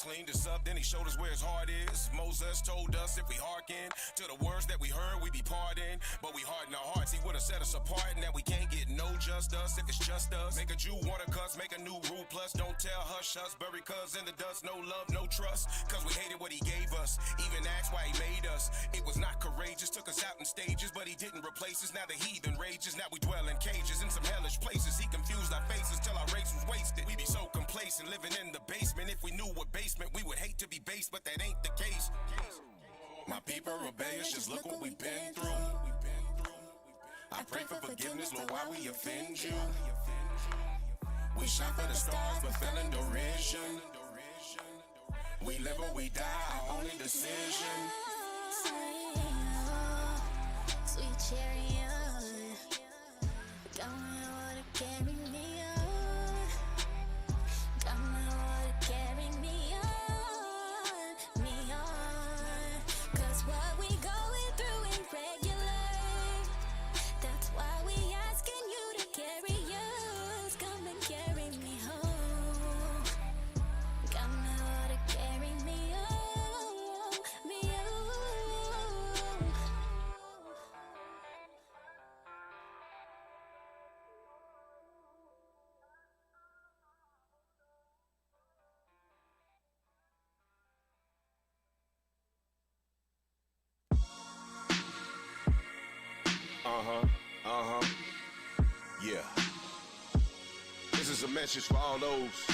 cleaned us up, then he showed us where his heart is. Moses told us if we hearken to the words that we heard, we be pardoned. But we harden our hearts, he would have set us apart, and that we can't get no just us if it's just us. Make a Jew wanna cuss, make a new rule plus. Don't tell hush us, bury cuz in the dust. No love, no trust, cause we hated what he gave us. Even asked why he made us. It was not courageous, took us out in stages, but he didn't replace us. Now the heathen rages, now we dwell in cages in some hellish places. He confused our faces till our race was wasted. We be so complacent, living in the basement. If we knew what basement, we would hate to be based, but that ain't the case. My people rebellious, just look what we've been through. I pray for forgiveness, Lord, why we offend you. We shot for the stars, but fell in derision. We live or we die, our only decision. Sweet chariot, don't know what to carry me on. Don't know what to carry me on. Cause what we going through ain't regular. That's why we asking you to carry us. Come and carry me home. Come know to carry me home, me home. Yeah. This is a message for all those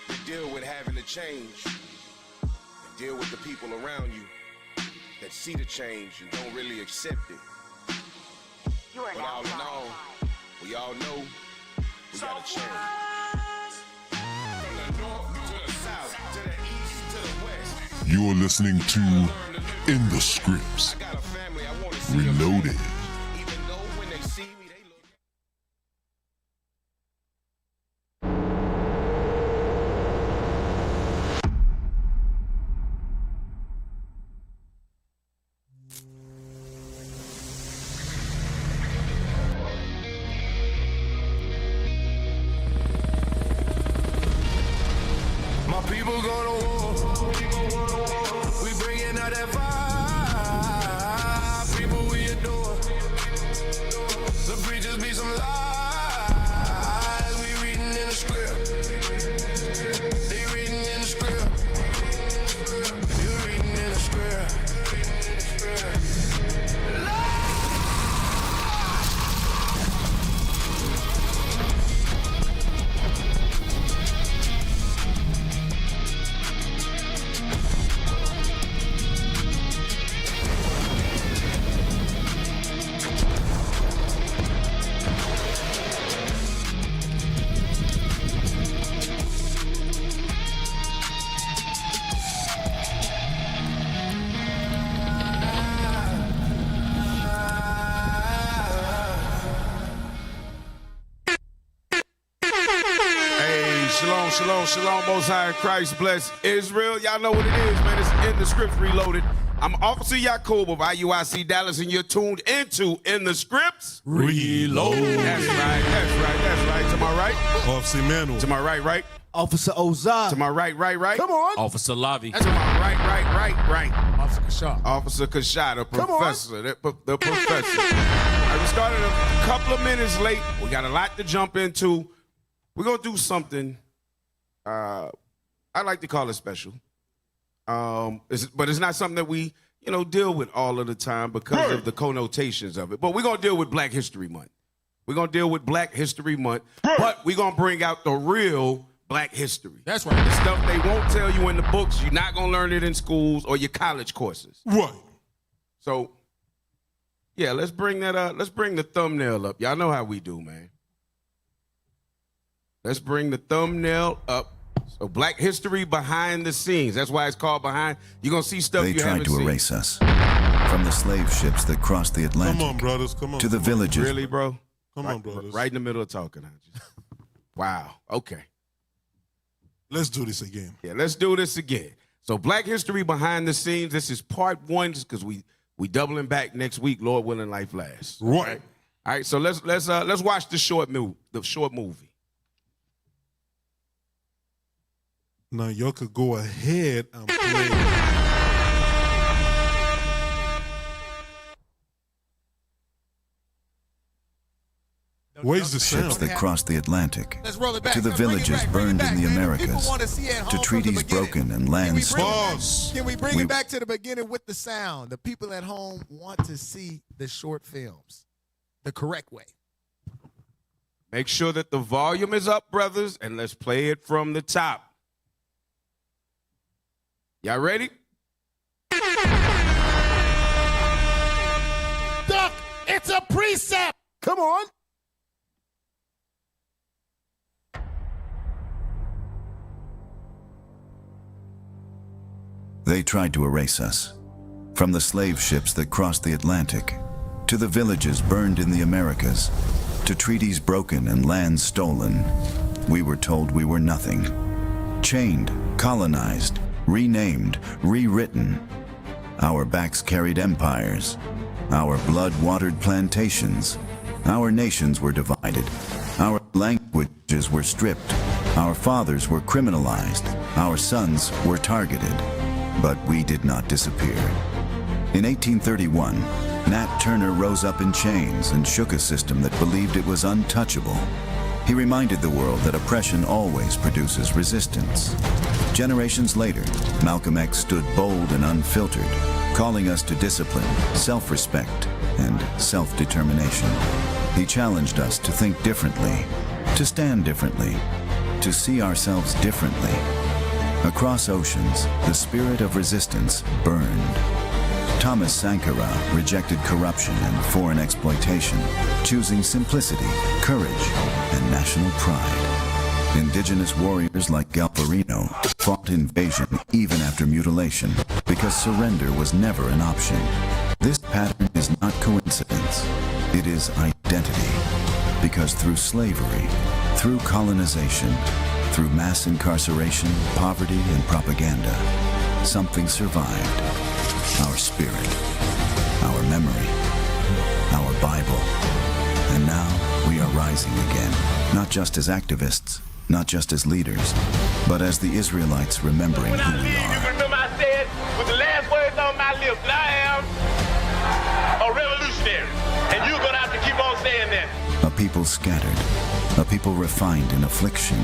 that deal with having to change, and deal with the people around you that see the change and don't really accept it. But all in all, we all know we gotta change. From the north to the south, to the east to the west. You're listening to In the Scripts, I got a family, I wanna see Reloaded. them. Even though when they see me, they look. My people go to war. We bringing out that fire. People we adore. The preachers be some lies. We reading in the script. They reading in the script. You reading in the script. Shalom, shalom, shalom, Most High in Christ, bless Israel. Y'all know what it is, man. It's In the Scripts Reloaded. I'm Officer Yacob of IUIC Dallas, and you're tuned into In the Scripts Reloaded. That's right. To my right. Officer Manuel. To my right. Officer Ozai. To my right. Come on. Officer Lavi. That's to my right. Officer Kashar. Officer Kashar, the professor. The professor. All right, we started a couple of minutes late. We got a lot to jump into. We're going to do something I like to call it special. But it's not something that we, deal with all of the time because of the connotations of it. But we're going to deal with Black History Month. But we're going to bring out the real Black history. That's right. The stuff they won't tell you in the books. You're not going to learn it in schools or your college courses. Right. So, yeah, let's bring that up. Let's bring the thumbnail up. Y'all know how we do, man. Let's bring the thumbnail up. So Black history behind the scenes. That's why it's called behind. You're going to see stuff They you haven't tried to seen. erase us. From the slave ships that crossed the Atlantic Come on, brothers. Come on. to the villages. Really, bro? Come on, brothers. Right in the middle of talking. Wow. Okay. Let's do this again. Yeah, let's do this again. So Black history behind the scenes. This is part one because we doubling back next week, Lord willing, life lasts. Right. All right. So let's watch the short movie. Now y'all could go ahead and play. Where's the Ships sound? that crossed the Atlantic, Let's roll it back. to the Let's bring it villages back, bring it burned back, in the man. Americas, People want to see it at home to from treaties the beginning. broken and Can we lands bring it stolen. Boss. Can we bring We- it back to the beginning with the sound? The people at home want to see the short films the correct way. Make sure that the volume is up, brothers, and let's play it from the top. Y'all ready? Duck, it's a precept. Come on. They tried to erase us. From the slave ships that crossed the Atlantic, to the villages burned in the Americas, to treaties broken and lands stolen, we were told we were nothing. Chained, colonized, renamed, rewritten. Our backs carried empires. Our blood watered plantations. Our nations were divided. Our languages were stripped. Our fathers were criminalized. Our sons were targeted. But we did not disappear. In 1831, Nat Turner rose up in chains and shook a system that believed it was untouchable. He reminded the world that oppression always produces resistance. Generations later, Malcolm X stood bold and unfiltered, calling us to discipline, self-respect, and self-determination. He challenged us to think differently, to stand differently, to see ourselves differently. Across oceans, the spirit of resistance burned. Thomas Sankara rejected corruption and foreign exploitation, choosing simplicity, courage, and national pride. Indigenous warriors like Galvarino fought invasion even after mutilation because surrender was never an option. This pattern is not coincidence. It is identity. Because through slavery, through colonization, through mass incarceration, poverty, and propaganda, something survived. Our spirit, our memory, our Bible. And now we are rising again, not just as activists, not just as leaders, but as the Israelites remembering When I who we leave, you are. remember I said with the last words on my lips, that I am a revolutionary. And you're going to have to keep on saying that. A people scattered, a people refined in affliction,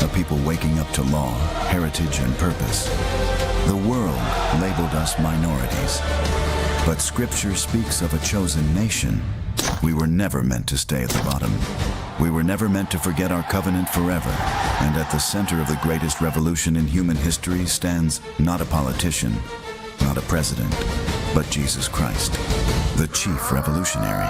a people waking up to law, heritage, and purpose. The world labeled us minorities, but Scripture speaks of a chosen nation. We were never meant to stay at the bottom. We were never meant to forget our covenant forever. And at the center of the greatest revolution in human history stands not a politician, not a president, but Jesus Christ, the chief revolutionary.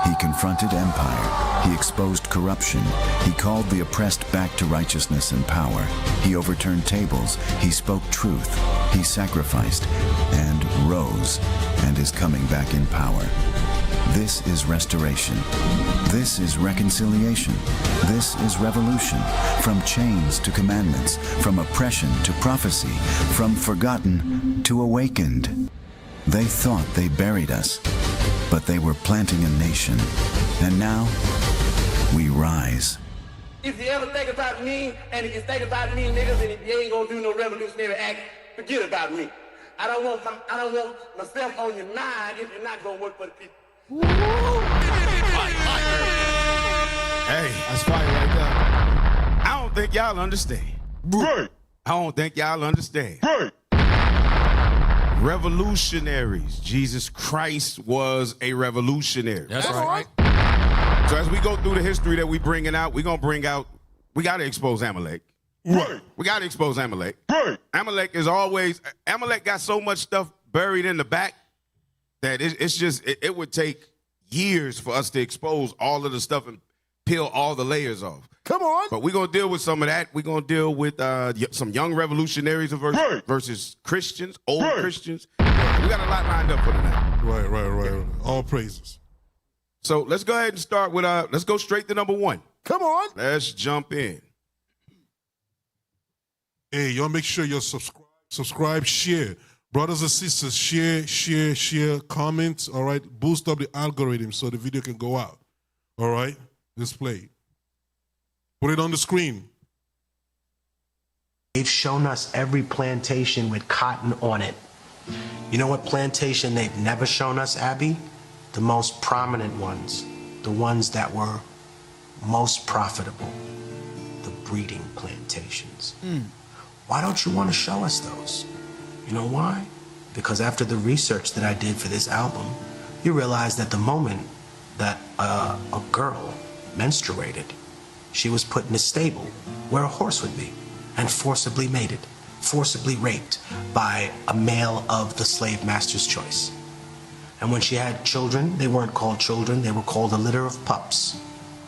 He confronted empire. He exposed corruption. He called the oppressed back to righteousness and power. He overturned tables. He spoke truth. He sacrificed and rose and is coming back in power. This is restoration. This is reconciliation. This is revolution. From chains to commandments, from oppression to prophecy, from forgotten to awakened. They thought they buried us, but they were planting a nation. And now, we rise. If you ever think about me, and if you think about me, niggas, and if you ain't gonna do no revolutionary act, forget about me. I don't want myself on your mind if you're not gonna work for the people. Hey, That's fire right there. I don't think y'all understand. Right. I don't think y'all understand. Right. Revolutionaries. Jesus Christ was a revolutionary. That's right. So as we go through the history that we bringing out, we got to expose Amalek. Right. We got to expose Amalek. Right. Amalek got so much stuff buried in the back that it would take years for us to expose all of the stuff and peel all the layers off. Come on. But we're going to deal with some of that. We're going to deal with some young revolutionaries versus Christians, old Christians. We got a lot lined up for tonight. Right. All praises. So let's go ahead and start with, let's go straight to number one. Come on. Let's jump in. Hey, y'all make sure you're subscribe, share. Brothers and sisters, share, comment, all right? Boost up the algorithm so the video can go out, all right? Let's play. Put it on the screen. They've shown us every plantation with cotton on it. You know what plantation they've never shown us, Abby? The most prominent ones. The ones that were most profitable. The breeding plantations. Why don't you want to show us those? You know why? Because after the research that I did for this album, you realize that the moment that a girl menstruated, she was put in a stable where a horse would be and forcibly mated, forcibly raped by a male of the slave master's choice. And when she had children, they weren't called children, they were called a litter of pups.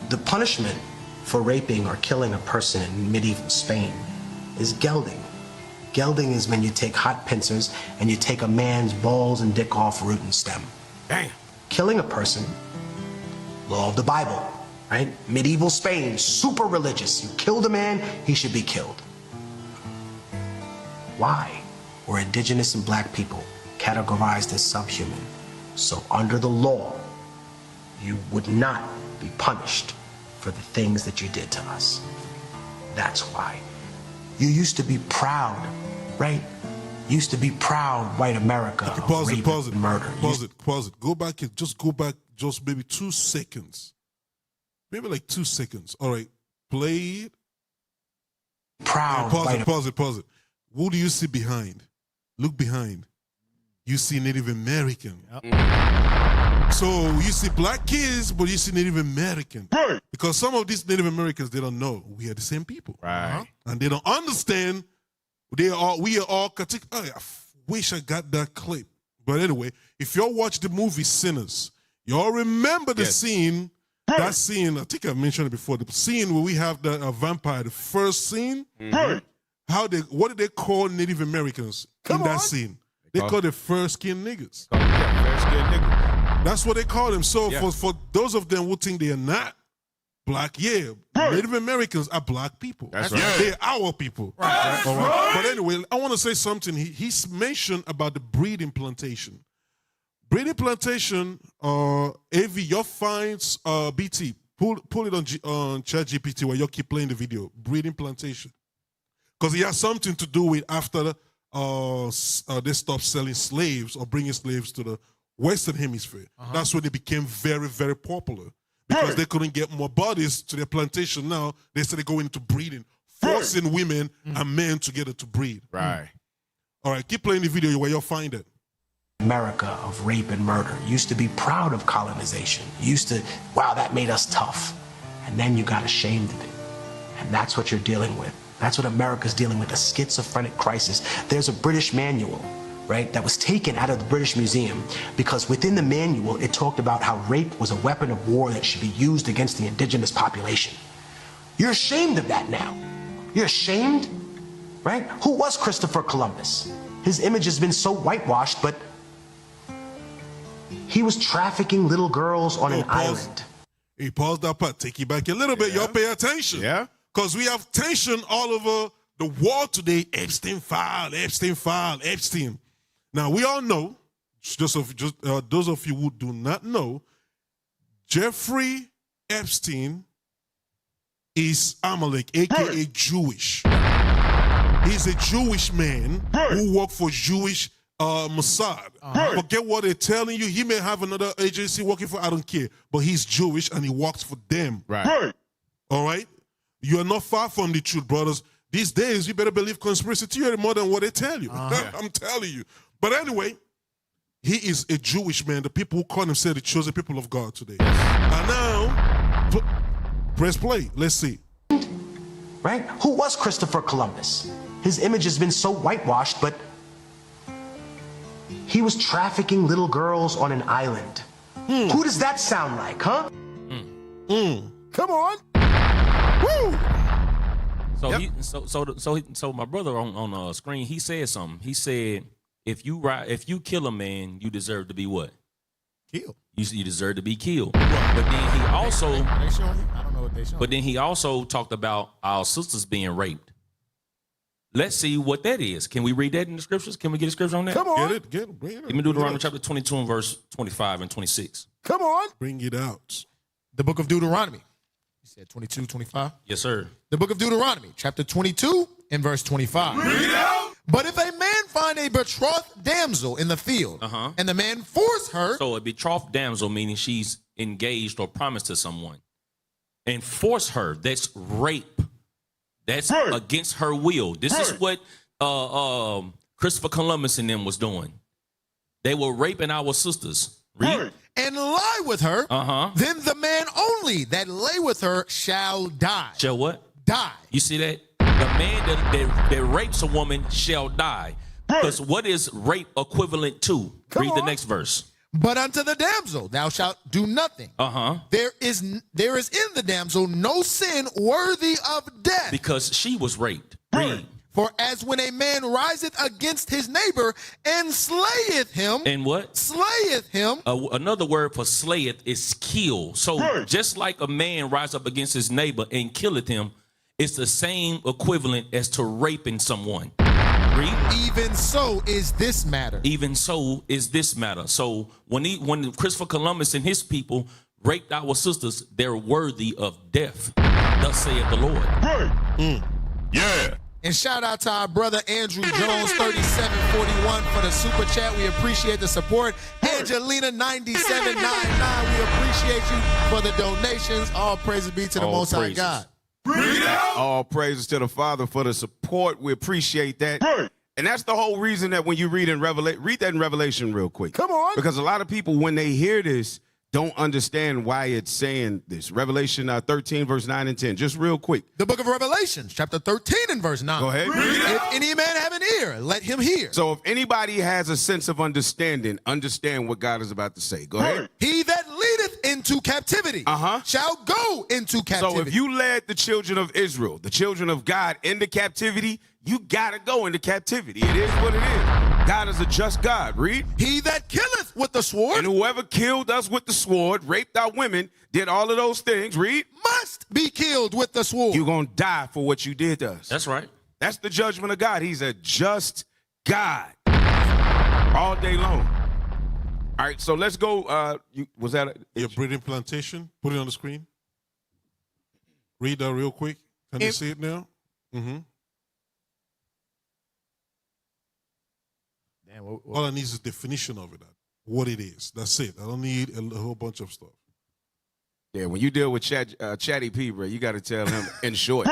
The punishment for raping or killing a person in medieval Spain is gelding. Gelding is when you take hot pincers and you take a man's balls and dick off root and stem. Damn. Killing a person, law of the Bible, right? Medieval Spain, super religious. You killed a man, he should be killed. Why were indigenous and black people categorized as subhuman? So under the law, you would not be punished for the things that you did to us. That's why. You used to be proud, right? Used to be proud, white America. Okay, pause it. Murder. Pause it. Go back just maybe 2 seconds. Maybe like 2 seconds. All right. Play it. Proud. Pause it. Who do you see behind? Look behind. You see Native American. Yep. So you see black kids, but you see Native American. Right. Because some of these Native Americans, they don't know we are the same people. Right. And they don't understand we are all I wish I got that clip. But anyway, if y'all watch the movie Sinners, y'all remember the scene, that scene, I think I mentioned it before, the scene where we have the vampire, the first scene. What do they call Native Americans in that scene? They call the fair-skinned niggas. Fair-skinned niggas. That's what they call them. So for those of them who think they are not black, Native Americans are black people. That's right. They're our people. Right. All right. But anyway, I want to say something. He's mentioned about the breeding plantation. Breeding plantation, AV, your finds, BT, pull it on ChatGPT while you keep playing the video. Breeding plantation. Because it has something to do with after they stopped selling slaves or bringing slaves to the Western Hemisphere. That's when they became very, very popular. Because they couldn't get more bodies to their plantation now, they started going into breeding, forcing women and men together to breed. Right. All right, keep playing the video where you'll find it. America of rape and murder. Used to be proud of colonization. Used to, wow, that made us tough. And then you got ashamed of it. And that's what you're dealing with. That's what America's dealing with, a schizophrenic crisis. There's a British manual, right, that was taken out of the British Museum because within the manual, it talked about how rape was a weapon of war that should be used against the indigenous population. You're ashamed of that now. You're ashamed, right? Who was Christopher Columbus? His image has been so whitewashed, but he was trafficking little girls on an island. Hey, pause that part. Take you back a little bit. Y'all pay attention. Yeah. Because we have tension all over the world today. Epstein file. Now, we all know, those of you who do not know, Jeffrey Epstein is Amalek, a.k.a. Jewish. He's a Jewish man who worked for Jewish Mossad. Forget what they're telling you. He may have another agency working for, I don't care. But he's Jewish and he works for them. Right. All right? You are not far from the truth, brothers. These days, you better believe conspiracy theory more than what they tell you. I'm telling you. But anyway, he is a Jewish man. The people who call themselves the chosen people of God today. And now, press play. Let's see. Right? Who was Christopher Columbus? His image has been so whitewashed, but he was trafficking little girls on an island. Who does that sound like, huh? Come on. Woo! So my brother on screen, he said something. He said, if you kill a man, you deserve to be what? Killed. You deserve to be killed. But then he also, they showing you? I don't know what they showing. but then he also talked about our sisters being raped. Let's see what that is. Can we read that in the scriptures? Can we get a scripture on that? Come on. Get it. Bring it out. Give me Deuteronomy chapter 22 and verse 25 and 26. Come on. Bring it out. The book of Deuteronomy. You said 22, 25? Yes, sir. The book of Deuteronomy, chapter 22 in verse 25. But if a man find a betrothed damsel in the field, and the man force her. So a betrothed damsel, meaning she's engaged or promised to someone, and force her, that's rape. That's against her will. This is what Christopher Columbus and them was doing. They were raping our sisters. Read. And lie with her, then the man only that lay with her shall die. Shall what? Die. You see that? The man that rapes a woman shall die. Because what is rape equivalent to? Read the next verse. But unto the damsel thou shalt do nothing. There is in the damsel no sin worthy of death. Because she was raped. Read. For as when a man riseth against his neighbor and slayeth him. And what? Slayeth him. Another word for slayeth is kill. So just like a man rise up against his neighbor and killeth him, it's the same equivalent as to raping someone. Read. Even so is this matter. Even so is this matter. So when Christopher Columbus and his people raped our sisters, they're worthy of death. Thus saith the Lord. Yeah. And shout out to our brother Andrew Jones, 3741 for the super chat. We appreciate the support. Angelina 9799, we appreciate you for the donations. All praises be to the Most High God. All praises to the Father for the support. We appreciate that. And that's the whole reason that when you read that in Revelation real quick. Come on. Because a lot of people, when they hear this, don't understand why it's saying this. Revelation 13, verse 9 and 10. Just real quick. The book of Revelation, chapter 13 and verse 9. Go ahead. If any man have an ear, let him hear. So if anybody has a sense of understand what God is about to say. Go ahead. He that leadeth into captivity shall go into captivity. So if you led the children of Israel, the children of God, into captivity, you got to go into captivity. It is what it is. God is a just God. Read. He that killeth with the sword. And whoever killed us with the sword, raped our women, did all of those things. Read. Must be killed with the sword. You're going to die for what you did to us. That's right. That's the judgment of God. He's a just God. All day long. All right, so let's go. Was that your breeding plantation? Put it on the screen. Read that real quick. Can you see it now? Damn, all I need is a definition of it, what it is. That's it. I don't need a whole bunch of stuff. Yeah, when you deal with Chatty P, bro, you got to tell him in short.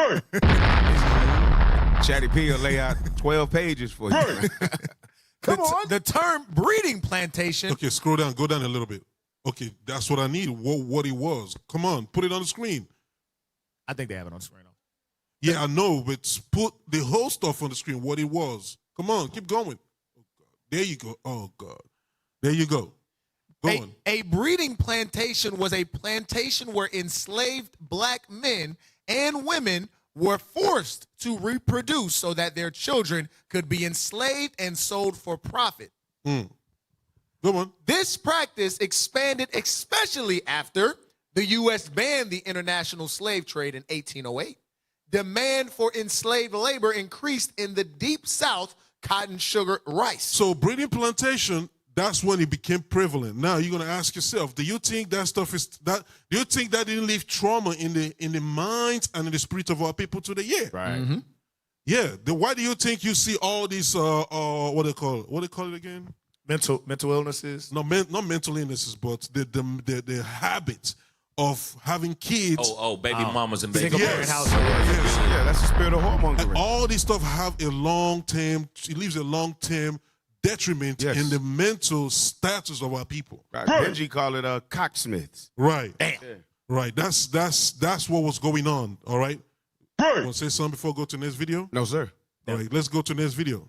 Chatty P will lay out 12 pages for you. Come on. The term breeding plantation. Okay, scroll down. Go down a little bit. Okay, that's what I need. What it was. Come on, put it on the screen. I think they have it on the screen. Yeah, I know, but put the whole stuff on the screen, what it was. Come on, keep going. There you go. Oh, God. There you go. Go on. A breeding plantation was a plantation where enslaved black men and women were forced to reproduce so that their children could be enslaved and sold for profit. Go on. This practice expanded especially after the U.S. banned the international slave trade in 1808. Demand for enslaved labor increased in the Deep South, cotton, sugar, rice. So breeding plantation, that's when it became prevalent. Now you're gonna ask yourself, do you think that stuff is that? Do you think that didn't leave trauma in the minds and in the spirit of our people today? Yeah, right. Yeah. Why do you think you see all these what they call it again? Mental illnesses. No, not mental illnesses, but the habit of having kids. Baby mamas and baby parent households. Yeah, that's the spirit of hormongering. And all these stuff have a long-term, it leaves a long-term detriment in the mental status of our people. Right. Benji call it cocksmiths. Right. Damn. Yeah. Right. That's what was going on. All right. You want to say something before I go to the next video? No, sir. All right. Let's go to the next video.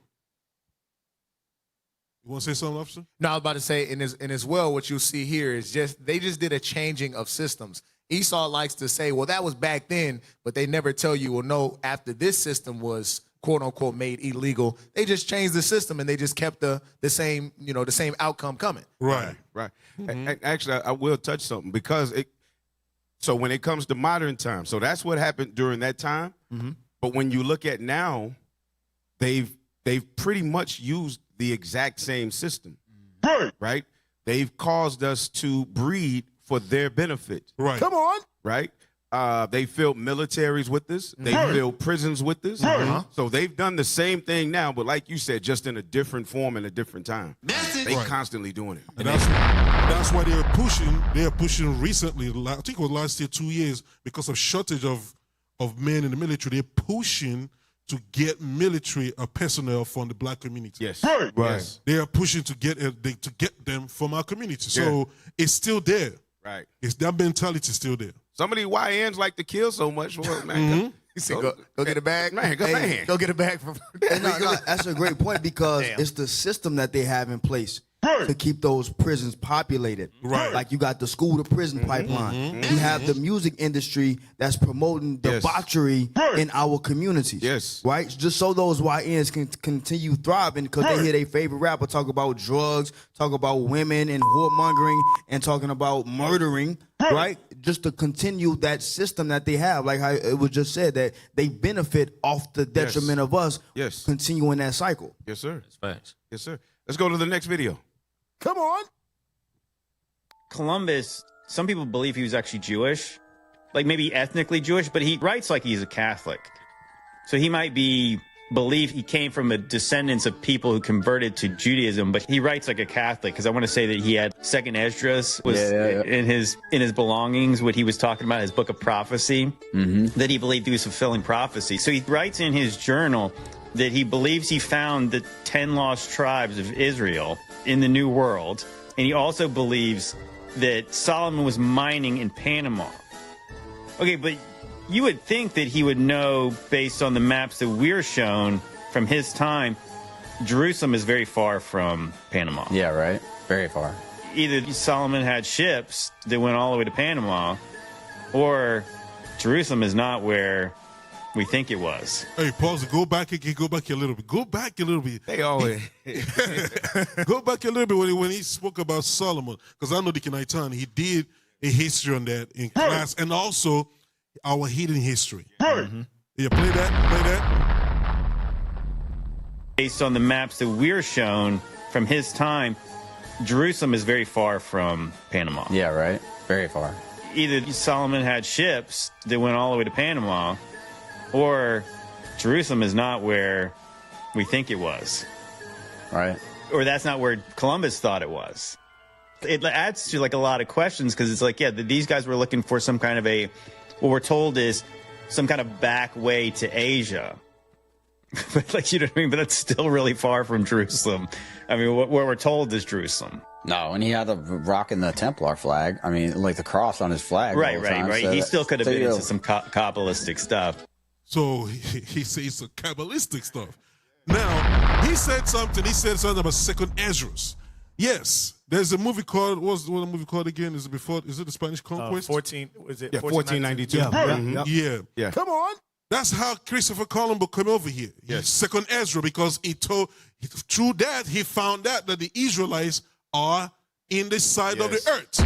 You want to say something, officer? No, I was about to say, and as well, what you'll see here is they just did a changing of systems. Esau likes to say, well, that was back then, but they never tell you, well, no, after this system was quote unquote made illegal, they just changed the system and they just kept the same, the same outcome coming. Right. Right. Actually, I will touch something because so when it comes to modern times, so that's what happened during that time. But when you look at now, they've pretty much used the exact same system, right? They've caused us to breed for their benefit. Right. Come on. Right? They filled militaries with this. They filled prisons with this. So they've done the same thing now, but like you said, just in a different form and a different time. They constantly doing it. And that's why they're pushing. They're pushing recently. I think it was last year, 2 years, because of shortage of men in the military. They're pushing to get military personnel from the black community. Yes, right. Yes. They are pushing to get them from our community. So it's still there. Right. It's that mentality is still there. Some of these YNs like to kill so much. Well, man, He said, go get a bag. Man, Go get a bag from. No, that's a great point because it's the system that they have in place to keep those prisons populated. Right. Like you got the school to prison pipeline. You have the music industry that's promoting debauchery in our communities. Yes. Right? Just so those YNs can continue thriving because they hear their favorite rapper talk about drugs, talk about women and whoremongering and talking about murdering. Right? Just to continue that system that they have. Like how it was just said that they benefit off the detriment of us continuing that cycle. Yes, sir. That's facts. Yes, sir. Let's go to the next video. Come on. Columbus, some people believe he was actually Jewish, like maybe ethnically Jewish, but he writes like he's a Catholic. So he might believe he came from a descendants of people who converted to Judaism, but he writes like a Catholic because I want to say that he had Second Esdras was in his belongings, what he was talking about, his book of prophecy, that he believed he was fulfilling prophecy. So he writes in his journal that he believes he found the 10 lost tribes of Israel in the New World, and he also believes that Solomon was mining in Panama. Okay, but you would think that he would know, based on the maps that we're shown from his time, Jerusalem is very far from Panama. Yeah, right. Very far. Either Solomon had ships that went all the way to Panama, or Jerusalem is not where we think it was. Hey, pause. Go back again. Go back a little bit. Go back a little bit. They always go back a little bit when he spoke about Solomon, because I know Deacon Aitan, he did a history on that in class, and also our hidden history. Yeah, play that. Based on the maps that we're shown from his time, Jerusalem is very far from Panama. Yeah, right. Very far. Either Solomon had ships that went all the way to Panama, or Jerusalem is not where we think it was. Right. Or that's not where Columbus thought it was. It adds to like a lot of questions because it's like, yeah, these guys were looking for some kind of what we're told is some kind of back way to Asia. But like, you know what I mean? But that's still really far from Jerusalem. I mean, what we're told is Jerusalem. No, and he had the rocking the Templar flag. I mean, like the cross on his flag. Right. So he still could have been into some Kabbalistic stuff. So he says some Kabbalistic stuff. Now, he said something about Second Esdras. Yes, there's a movie called, what's the movie called again? Is it the Spanish Conquest? 1492. Yeah. Come on. That's how Christopher Columbus came over here. Yes. Second Ezra, because through that, he found out that the Israelites are in the side of the earth.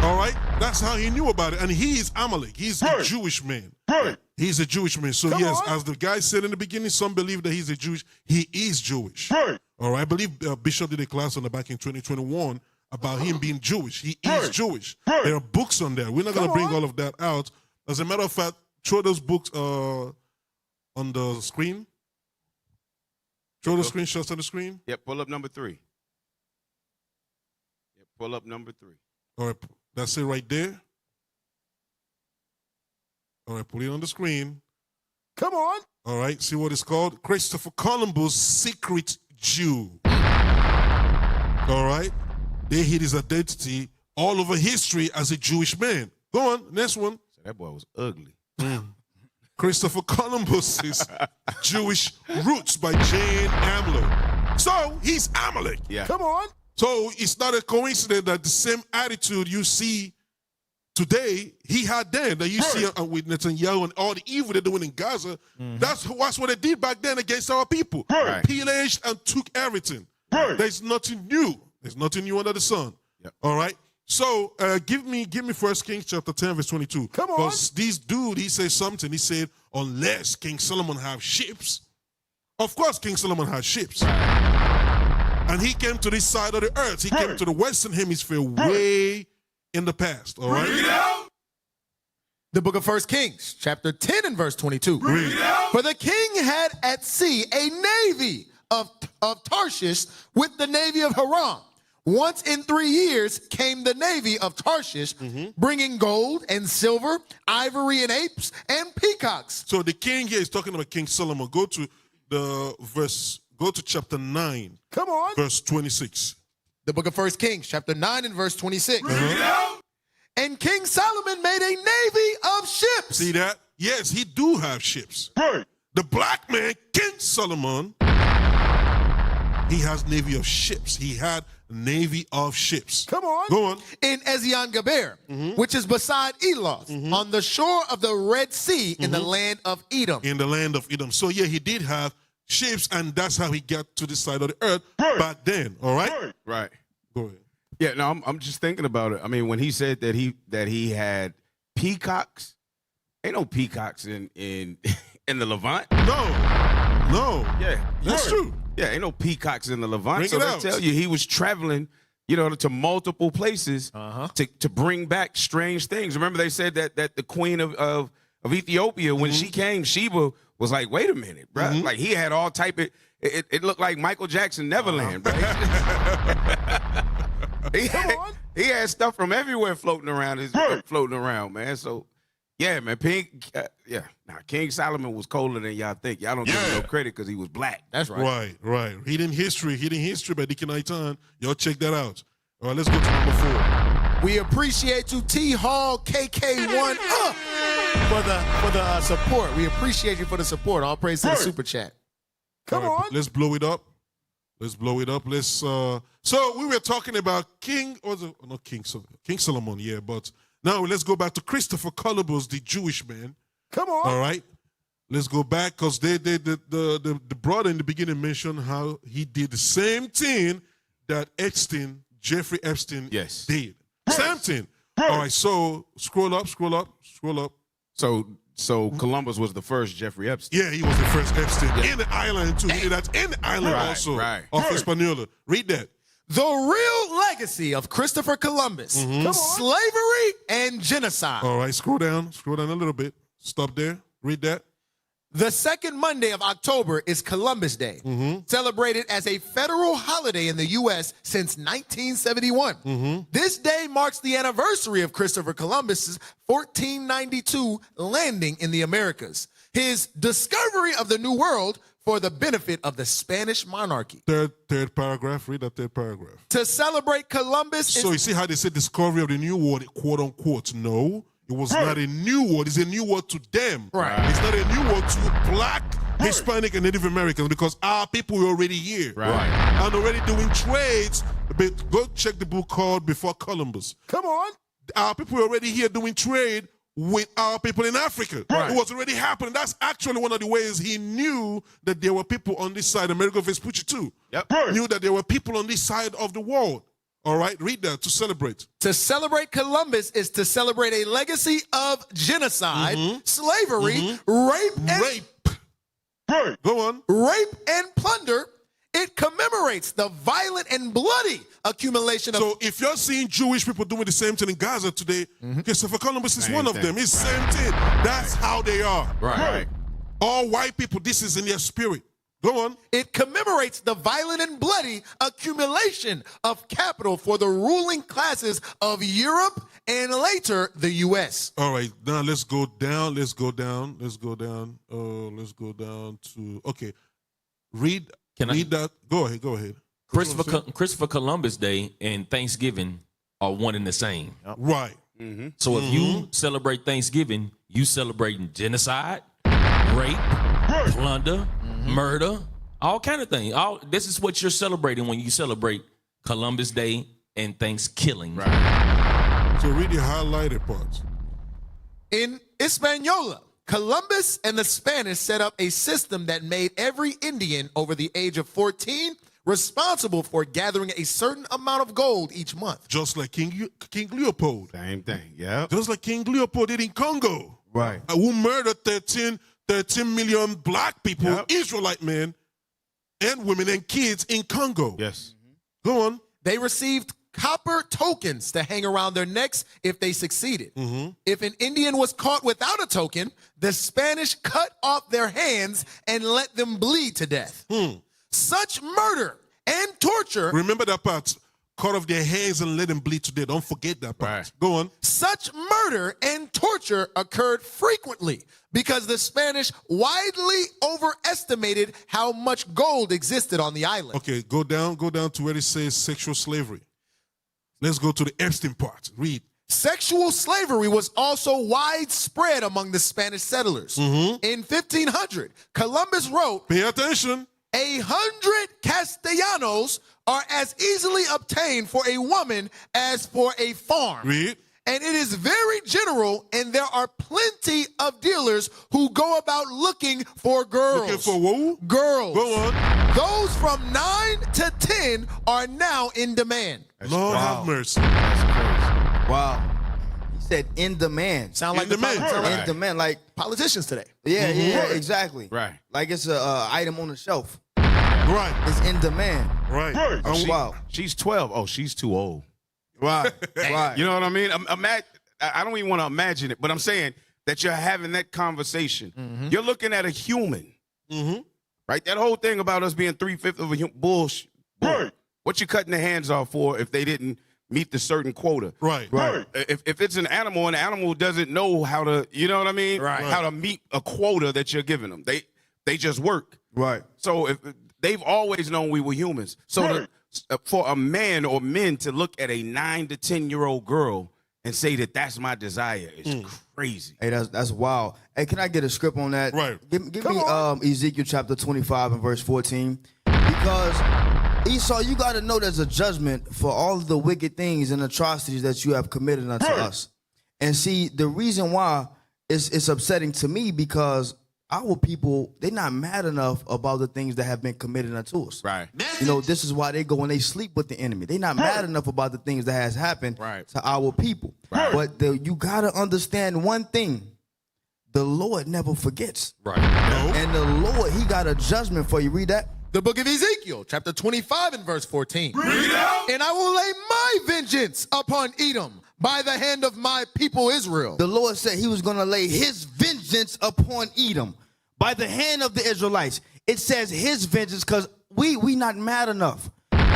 All right? That's how he knew about it. And he is Amalek. He's a Jewish man. He's a Jewish man. So yes, as the guy said in the beginning, some believe that he is Jewish. All right? I believe Bishop did a class on the back in 2021 about him being Jewish. He is Jewish. There are books on that. We're not going to bring all of that out. As a matter of fact, throw those books on the screen. Throw the screenshots on the screen. Yep, pull up number 3. Yep, pull up number 3. All right, that's it right there. All right, put it on the screen. Come on. All right, see what it's called? Christopher Columbus' Secret Jew. All right, they hid his identity all over history as a Jewish man. Go on, next one. So that boy was ugly. Christopher Columbus's Jewish Roots by Jane Amler. So he's Amalek. Yeah. Come on. So it's not a coincidence that the same attitude you see today, he had then, that you see with Netanyahu and all the evil they're doing in Gaza. That's what they did back then against our people. Pillaged and took everything. There's nothing new. There's nothing new under the sun. Yep. All right? So give me 1 Kings chapter 10, verse 22. Come on. Because this dude, he said something. He said, unless King Solomon have ships. Of course King Solomon had ships. And he came to this side of the earth. He came to the Western Hemisphere way in the past. All right? The book of 1 Kings, chapter 10 and verse 22. For the king had at sea a navy of Tarshish with the navy of Haran. Once in 3 years came the navy of Tarshish, bringing gold and silver, ivory and apes, and peacocks. So the king here is talking about King Solomon. Go to chapter 9. Come on. Verse 26. The book of 1 Kings, chapter 9 and verse 26. And King Solomon made a navy of ships. See that? Yes, he do have ships. The black man, King Solomon, he has navy of ships. He had a navy of ships. Come on. Go on. In Ezion Geber, which is beside Eloth, on the shore of the Red Sea in the land of Edom. In the land of Edom. So yeah, he did have ships, and that's how he got to this side of the earth back then. All right? Right. Go ahead. Yeah, no, I'm just thinking about it. I mean, when he said that he had peacocks, ain't no peacocks in the Levant. No. Yeah, that's true. Yeah, ain't no peacocks in the Levant. Bring so it they out. tell you he was traveling, to multiple places to bring back strange things. Remember they said that the queen of Ethiopia, when she came, Sheba was like, wait a minute, bro. Like he had all type of it looked like Michael Jackson Neverland, bro. He had stuff from everywhere floating around, man. So, yeah, man. King Solomon was colder than y'all think. Y'all don't give him no credit because he was black. That's right. Right. Hidden history by Deacon Aitan. Y'all check that out. All right, let's go to number 4. We appreciate you, T Hall KK1 for the support. We appreciate you for the support. All praise to the super chat. Come on. Let's blow it up. So we were talking about King Solomon, yeah, but now let's go back to Christopher Columbus, the Jewish man. Come on. All right. Let's go back because the brother in the beginning mentioned how he did the same thing that Jeffrey Epstein did. Same thing. All right, so scroll up. So Columbus was the first Jeffrey Epstein. Yeah, he was the first Epstein in the island too. He did that in the island also of Hispaniola. Read that. The real legacy of Christopher Columbus, slavery and genocide. All right, scroll down a little bit. Stop there. Read that. The second Monday of October is Columbus Day, celebrated as a federal holiday in the U.S. since 1971. This day marks the anniversary of Christopher Columbus's 1492 landing in the Americas, his discovery of the New World for the benefit of the Spanish monarchy. Third paragraph. Read that third paragraph. To celebrate Columbus. So you see how they say discovery of the New World, quote unquote. No. It was not a new word. It's a new word to them. Right. It's not a new word to black, Hispanic, and Native Americans because our people were already here. Right. And already doing trades. But go check the book called Before Columbus. Come on. Our people were already here doing trade with our people in Africa. Right. It was already happening. That's actually one of the ways he knew that there were people on this side. Amerigo Vespucci too. Yep. Knew that there were people on this side of the world. All right, read that, to celebrate. To celebrate Columbus is to celebrate a legacy of genocide, slavery, rape. Go on. Rape and plunder. It commemorates the violent and bloody accumulation of... So if you're seeing Jewish people doing the same thing in Gaza today, Christopher Columbus is one of them. It's the same thing. That's how they are. Right. All white people, this is in their spirit. Go on. It commemorates the violent and bloody accumulation of capital for the ruling classes of Europe and later the U.S. All right, now let's go down to, okay. Read that. Go ahead. Christopher Columbus Day and Thanksgiving are one and the same. Right. So if you celebrate Thanksgiving, you celebrating genocide, rape, plunder, murder, all kind of things. This is what you're celebrating when you celebrate Columbus Day and Thanksgiving. Right. So read the highlighted parts. In Hispaniola, Columbus and the Spanish set up a system that made every Indian over the age of 14 responsible for gathering a certain amount of gold each month. Just like King Leopold. Same thing, yeah. Just like King Leopold did in Congo. Right. Who murdered 13 million black people, Israelite men and women and kids in Congo. Yes. Go on. They received copper tokens to hang around their necks if they succeeded. If an Indian was caught without a token, the Spanish cut off their hands and let them bleed to death. Such murder and torture. Remember that part. Cut off their hands and let them bleed to death. Don't forget that part. Right. Go on. Such murder and torture occurred frequently because the Spanish widely overestimated how much gold existed on the island. Okay, go down to where it says sexual slavery. Let's go to the Epstein part. Read. Sexual slavery was also widespread among the Spanish settlers. In 1500, Columbus wrote, pay attention, 100 castellanos are as easily obtained for a woman as for a farm. Read. And it is very general, and there are plenty of dealers who go about looking for girls. Looking for who? Girls. Go on. Those from 9 to 10 are now in demand. Lord have mercy. That's crazy. Wow. He said in demand. Sound like In demand. In demand, like politicians today. yeah, exactly. Right. Like it's a item on the shelf. Right. It's in demand. Right. Wow. She's 12. Oh, she's too old. Right. Right. You know what I mean? I don't even want to imagine it, but I'm saying that you're having that conversation. You're looking at a human. Right? That whole thing about us being 3/5 of a human, bullshit. What you cutting the hands off for if they didn't meet the certain quota? Right. If it's an animal and the animal doesn't know how to, you know what I mean? Right. How to meet a quota that you're giving them. They just work. Right. So if they've always known we were humans. So for a man or men to look at a 9 to 10-year-old girl and say that that's my desire is crazy. Hey, that's wild. Hey, can I get a script on that? Right. Give me Ezekiel chapter 25 and verse 14. Because Esau, you got to know there's a judgment for all of the wicked things and atrocities that you have committed unto us. And see, the reason why it's upsetting to me because our people, they're not mad enough about the things that have been committed unto us. Right. You know, this is why they go and they sleep with the enemy. They're not mad enough about the things that has happened to our people. Right. But you got to understand one thing. The Lord never forgets. Right. And the Lord, he got a judgment for you. Read that. The book of Ezekiel, chapter 25 and verse 14. Read out. And I will lay my vengeance upon Edom by the hand of my people Israel. The Lord said he was going to lay his vengeance upon Edom by the hand of the Israelites. It says his vengeance because we not mad enough.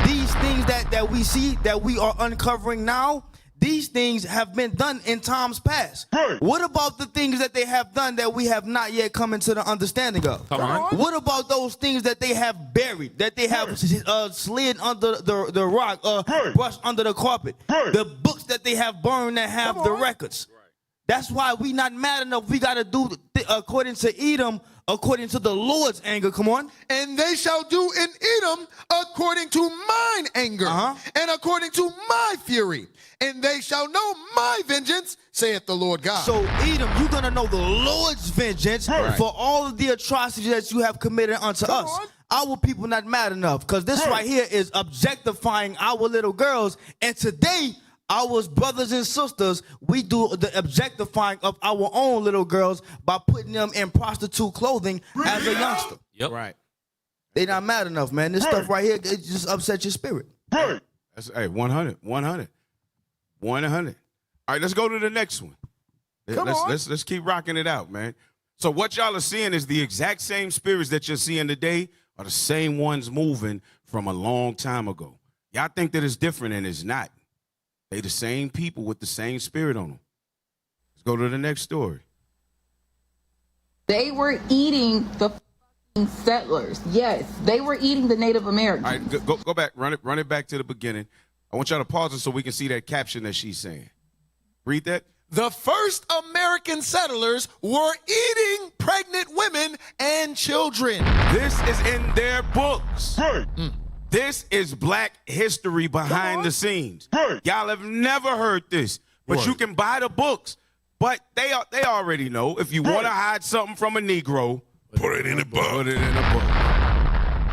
These things that we see, that we are uncovering now, these things have been done in times past. What about the things that they have done that we have not yet come into the understanding of? Come on. What about those things that they have buried, that they have slid under the rock, brushed under the carpet? The books that they have burned that have the records. That's why we not mad enough. We got to do according to Edom, according to the Lord's anger. Come on. And they shall do in Edom according to mine anger and according to my fury. And they shall know my vengeance, saith the Lord God. So, Edom, you're going to know the Lord's vengeance for all of the atrocities that you have committed unto us. Our people not mad enough because this right here is objectifying our little girls. And today, our brothers and sisters, we do the objectifying of our own little girls by putting them in prostitute clothing as a youngster. Yep. Right. They not mad enough, man. This stuff right here, it just upsets your spirit. That's, hey, 100. 100. All right, let's go to the next one. Let's keep rocking it out, man. So what y'all are seeing is the exact same spirits that you're seeing today are the same ones moving from a long time ago. Y'all think that it's different, and it's not. They the same people with the same spirit on them. Let's go to the next story. They were eating the settlers. Yes, they were eating the Native Americans. All right, go back. Run it back to the beginning. I want y'all to pause it so we can see that caption that she's saying. Read that. The first American settlers were eating pregnant women and children. This is in their books. This is black history behind the scenes. Y'all have never heard this, but you can buy the books. But they already know if you want to hide something from a Negro, put it in a book. Put it in a book.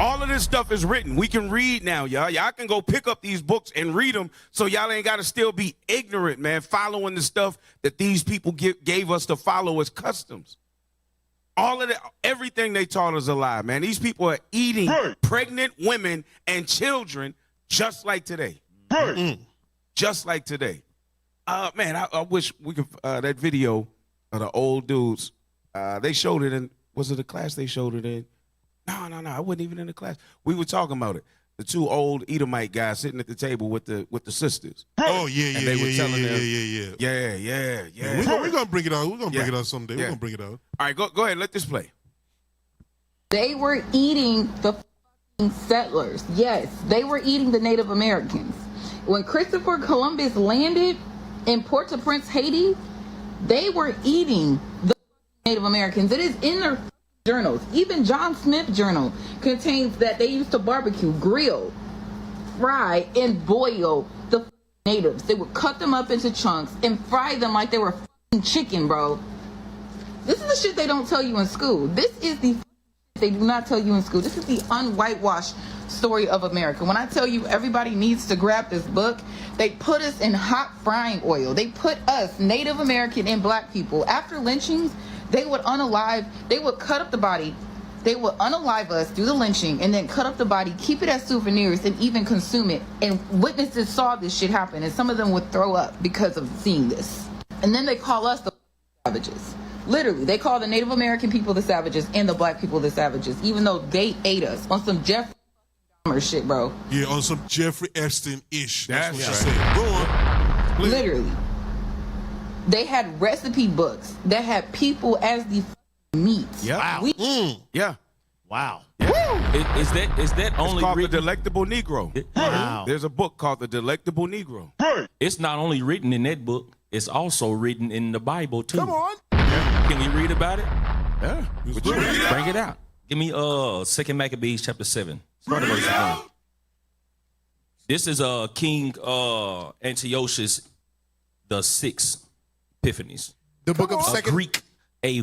All of this stuff is written. We can read now, y'all. Y'all can go pick up these books and read them so y'all ain't got to still be ignorant, man, following the stuff that these people gave us to follow as customs. All of that, everything they taught us a lie, man. These people are eating pregnant women and children just like today. just like today. Man, I wish we could, that video of the old dudes, they showed it in, was it a class they showed it in? No, I wasn't even in the class. We were talking about it. The two old Edomite guys sitting at the table with the sisters. Oh, yeah. We're gonna bring it out. We're gonna bring it out someday. Yeah. We're gonna bring it out. All right, go ahead. Let this play. They were eating the settlers. Yes, they were eating the Native Americans. When Christopher Columbus landed in Port-au-Prince, Haiti, they were eating the Native Americans. It is in their journals. Even John Smith's journal contains that they used to barbecue, grill, fry, and boil the natives. They would cut them up into chunks and fry them like they were chicken, bro. This is the shit they don't tell you in school. This is the they do not tell you in school. This is the unwhitewashed story of America. When I tell you everybody needs to grab this book, they put us in hot frying oil. They put us, Native American and black people, after lynchings, they would cut up the body. They would unalive us, do the lynching, and then cut up the body, keep it as souvenirs, and even consume it. And witnesses saw this shit happen, and some of them would throw up because of seeing this. And then they call us the savages. Literally, they call the Native American people the savages and the black people the savages, even though they ate us on some Jeffrey Dahmer shit, bro. Yeah, on some Jeffrey Epstein-ish. That's what right. she said. Go on. Please. Literally. They had recipe books that had people as the meat. Yeah. Yeah. Wow. Is that only It's called written? The Delectable Negro. Wow. There's a book called The Delectable Negro. It's not only written in that book, it's also written in the Bible too. Come on. Can we read about it? Yeah. Bring it out. Give me 2 Maccabees chapter 7. Start at verse 1. This is King Antiochus the 6th Epiphanes. The book of Second. Greek, a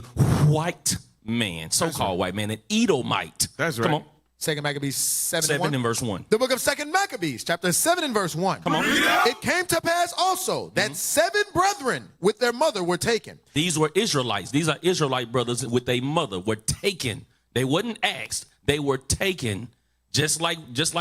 white man, so-called white man, an Edomite. That's right. Come on. 2 Maccabees 7 7 and verse 1. The book of 2 Maccabees, chapter 7 and verse 1. Come on. It came to pass also that 7 brethren with their mother were taken. These were Israelites. These are Israelite brothers with their mother were taken. They wasn't asked. They were taken just like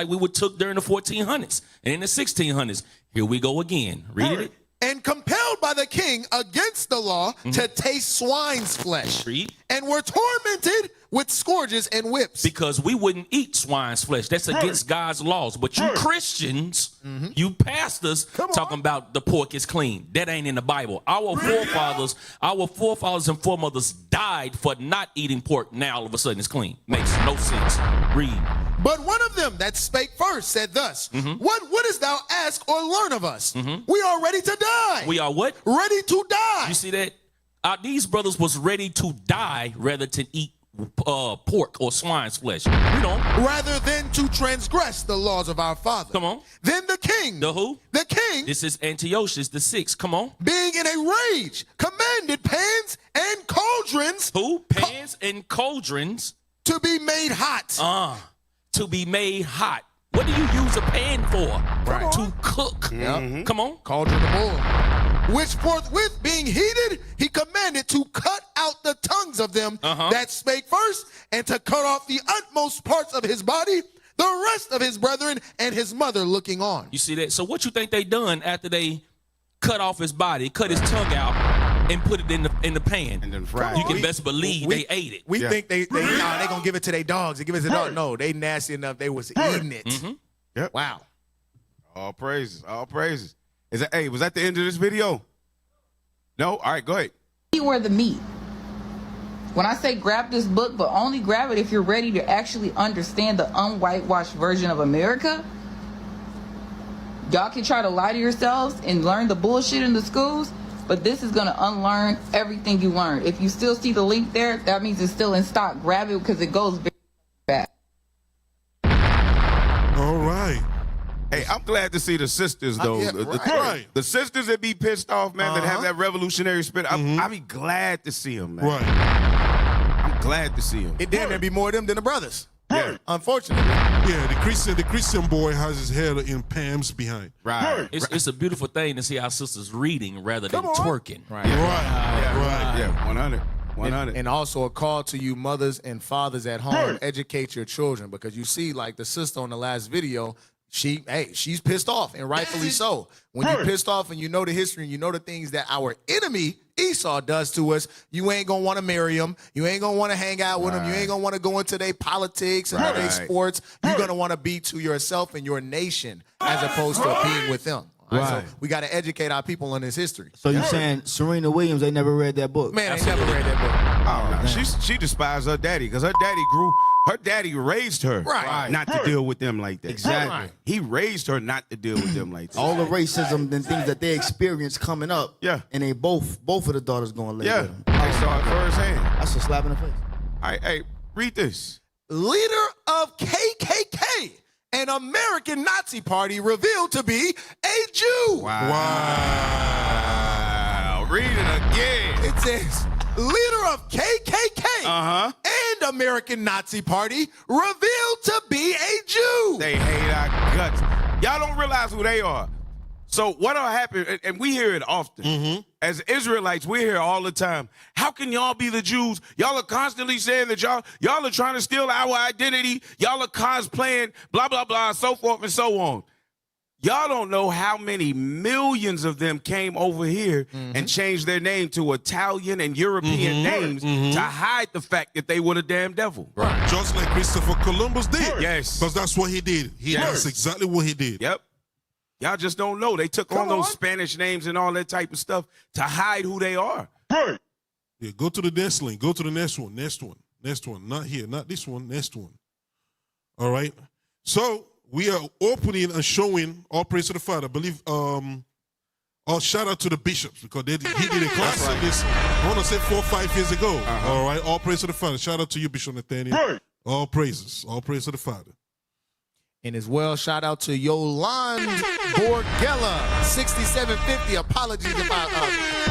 we were took during the 1400s and in the 1600s. Here we go again. Read it. And compelled by the king against the law to taste swine's flesh. Read. And were tormented with scourges and whips. Because we wouldn't eat swine's flesh. That's against God's laws. But you Christians, you pastors, talking about the pork is clean. That ain't in the Bible. Our forefathers and foremothers died for not eating pork. Now all of a sudden it's clean. Makes no sense. Read. But one of them that spake first said thus, What wouldest thou ask or learn of us? We are ready to die. We are what? Ready to die. You see that? These brothers was ready to die rather than eat pork or swine's flesh. Read on. Rather than to transgress the laws of our father. Come on. Then the king. The who? The king. This is Antiochus the 6th. Come on. Being in a rage, commanded pans and cauldrons. Who? Pans and cauldrons. To be made hot. To be made hot. What do you use a pan for? Right. To cook. Come on. Cauldron of oil. Which forthwith being heated, he commanded to cut out the tongues of them that spake first, and to cut off the utmost parts of his body, the rest of his brethren and his mother looking on. You see that? So what you think they done after they cut off his body, cut his tongue out, and put it in the pan? And then fried. You can best believe they ate it. We think they gonna give it to their dogs. They give it to dogs. No, they nasty enough. They was eating it. Yep. Wow. All praises. All praises. Was that the end of this video? No? All right, go ahead. You were the meat. When I say grab this book, but only grab it if you're ready to actually understand the unwhitewashed version of America. Y'all can try to lie to yourselves and learn the bullshit in the schools, but this is going to unlearn everything you learned. If you still see the link there, that means it's still in stock. Grab it because it goes very fast. All right. Hey, I'm glad to see the sisters, though. The sisters that be pissed off, man, that have that revolutionary spirit. I be glad to see them, man. Right. I'm glad to see them. It damn near be more of them than the brothers. Yeah. Unfortunately. Yeah, the Christian boy has his head in Pam's behind. Right. It's a beautiful thing to see our sisters reading rather than twerking. Right. Yeah, 100. 100. And also a call to you mothers and fathers at home, educate your children, because you see, like the sister on the last video, she's pissed off, and rightfully so. When you're pissed off and you know the history and you know the things that our enemy Esau does to us, you ain't gonna want to marry him. You ain't gonna want to hang out with him. You ain't gonna want to go into their politics and their sports. You're gonna want to be to yourself and your nation as opposed to being with them. So we got to educate our people on this history. So you're saying Serena Williams, they never read that book? Man, they never read that book. Oh, no. She despised her daddy because her daddy raised her not to deal with them like that. Exactly. He raised her not to deal with them like that. All the racism and things that they experienced coming up. Yeah. And they both of the daughters going to live with them. They saw it firsthand. That's a slap in the face. All right, hey, read this. Leader of KKK, an American Nazi party, revealed to be a Jew. Wow. Read it again. It says, leader of KKK and American Nazi party revealed to be a Jew. They hate our guts. Y'all don't realize who they are. So what'll happen, and we hear it often. As Israelites, we hear all the time, how can y'all be the Jews? Y'all are constantly saying that y'all are trying to steal our identity. Y'all are cosplaying, blah, blah, blah, so forth and so on. Y'all don't know how many millions of them came over here and changed their name to Italian and European names to hide the fact that they were the damn devil. Right. Just like Christopher Columbus did. Yes. Because that's what he did. That's exactly what he did. Yep. Y'all just don't know. They took on those Spanish names and all that type of stuff to hide who they are. Right. Yeah, go to the next link. Go to the next one. Next one. Next one. Not here. Not this one. Next one. All right. So we are opening and showing all praise to the Father. I believe shout out to the bishops because he did a class on this, I want to say 4 or 5 years ago. All right. All praise to the Father. Shout out to you, Bishop Nathaniel. Right. All praises. All praise to the Father. And as well, shout out to Yolande Borgella, 6750. Apologies if I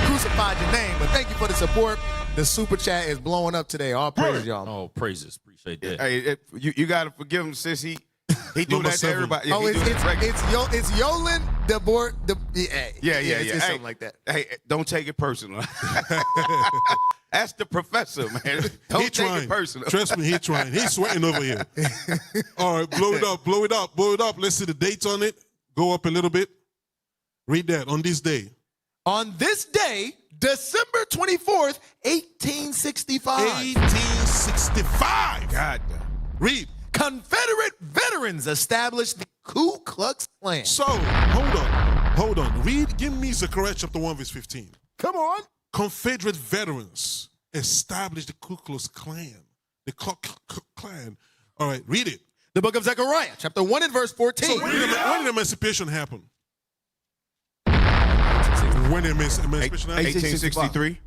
crucified your name, but thank you for the support. The super chat is blowing up today. All praise, y'all. Oh, praises. Appreciate that. Hey, you got to forgive him, sis. He do that to everybody. Oh, it's Yolande Yeah. It's something like that. Hey, don't take it personal. That's the professor, man. Don't take it personal. Trust me, he's trying. He's sweating over here. All right, blow it up, blow it up, blow it up. Let's see the dates on it. Go up a little bit. Read that. On this day. On this day, December 24th, 1865. 1865. God. Read. Confederate veterans established the Ku Klux Klan. So, hold on. Read, give me Zechariah chapter 1, verse 15. Come on. Confederate veterans established the Ku Klux Klan. The Klan. All right, read it. The book of Zechariah, chapter 1 and verse 14. So when did emancipation happen? When did emancipation happen? 1863.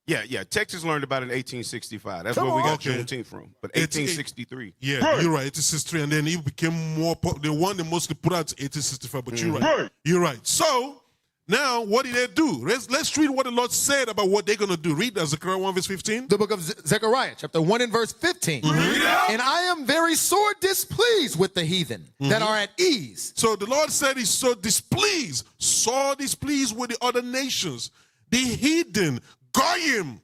Yeah. Texas learned about it in 1865. That's where we got Juneteenth from. But 1863. Yeah, you're right. 1863, and then it became more. The one that mostly put out 1865. But you're right. You're right. So now, what did they do? Let's read what the Lord said about what they're going to do. Read that, Zechariah 1, verse 15. The book of Zechariah, chapter 1 and verse 15. And I am very sore displeased with the heathen that are at ease. So the Lord said he's so displeased with the other nations. The heathen, Goyim,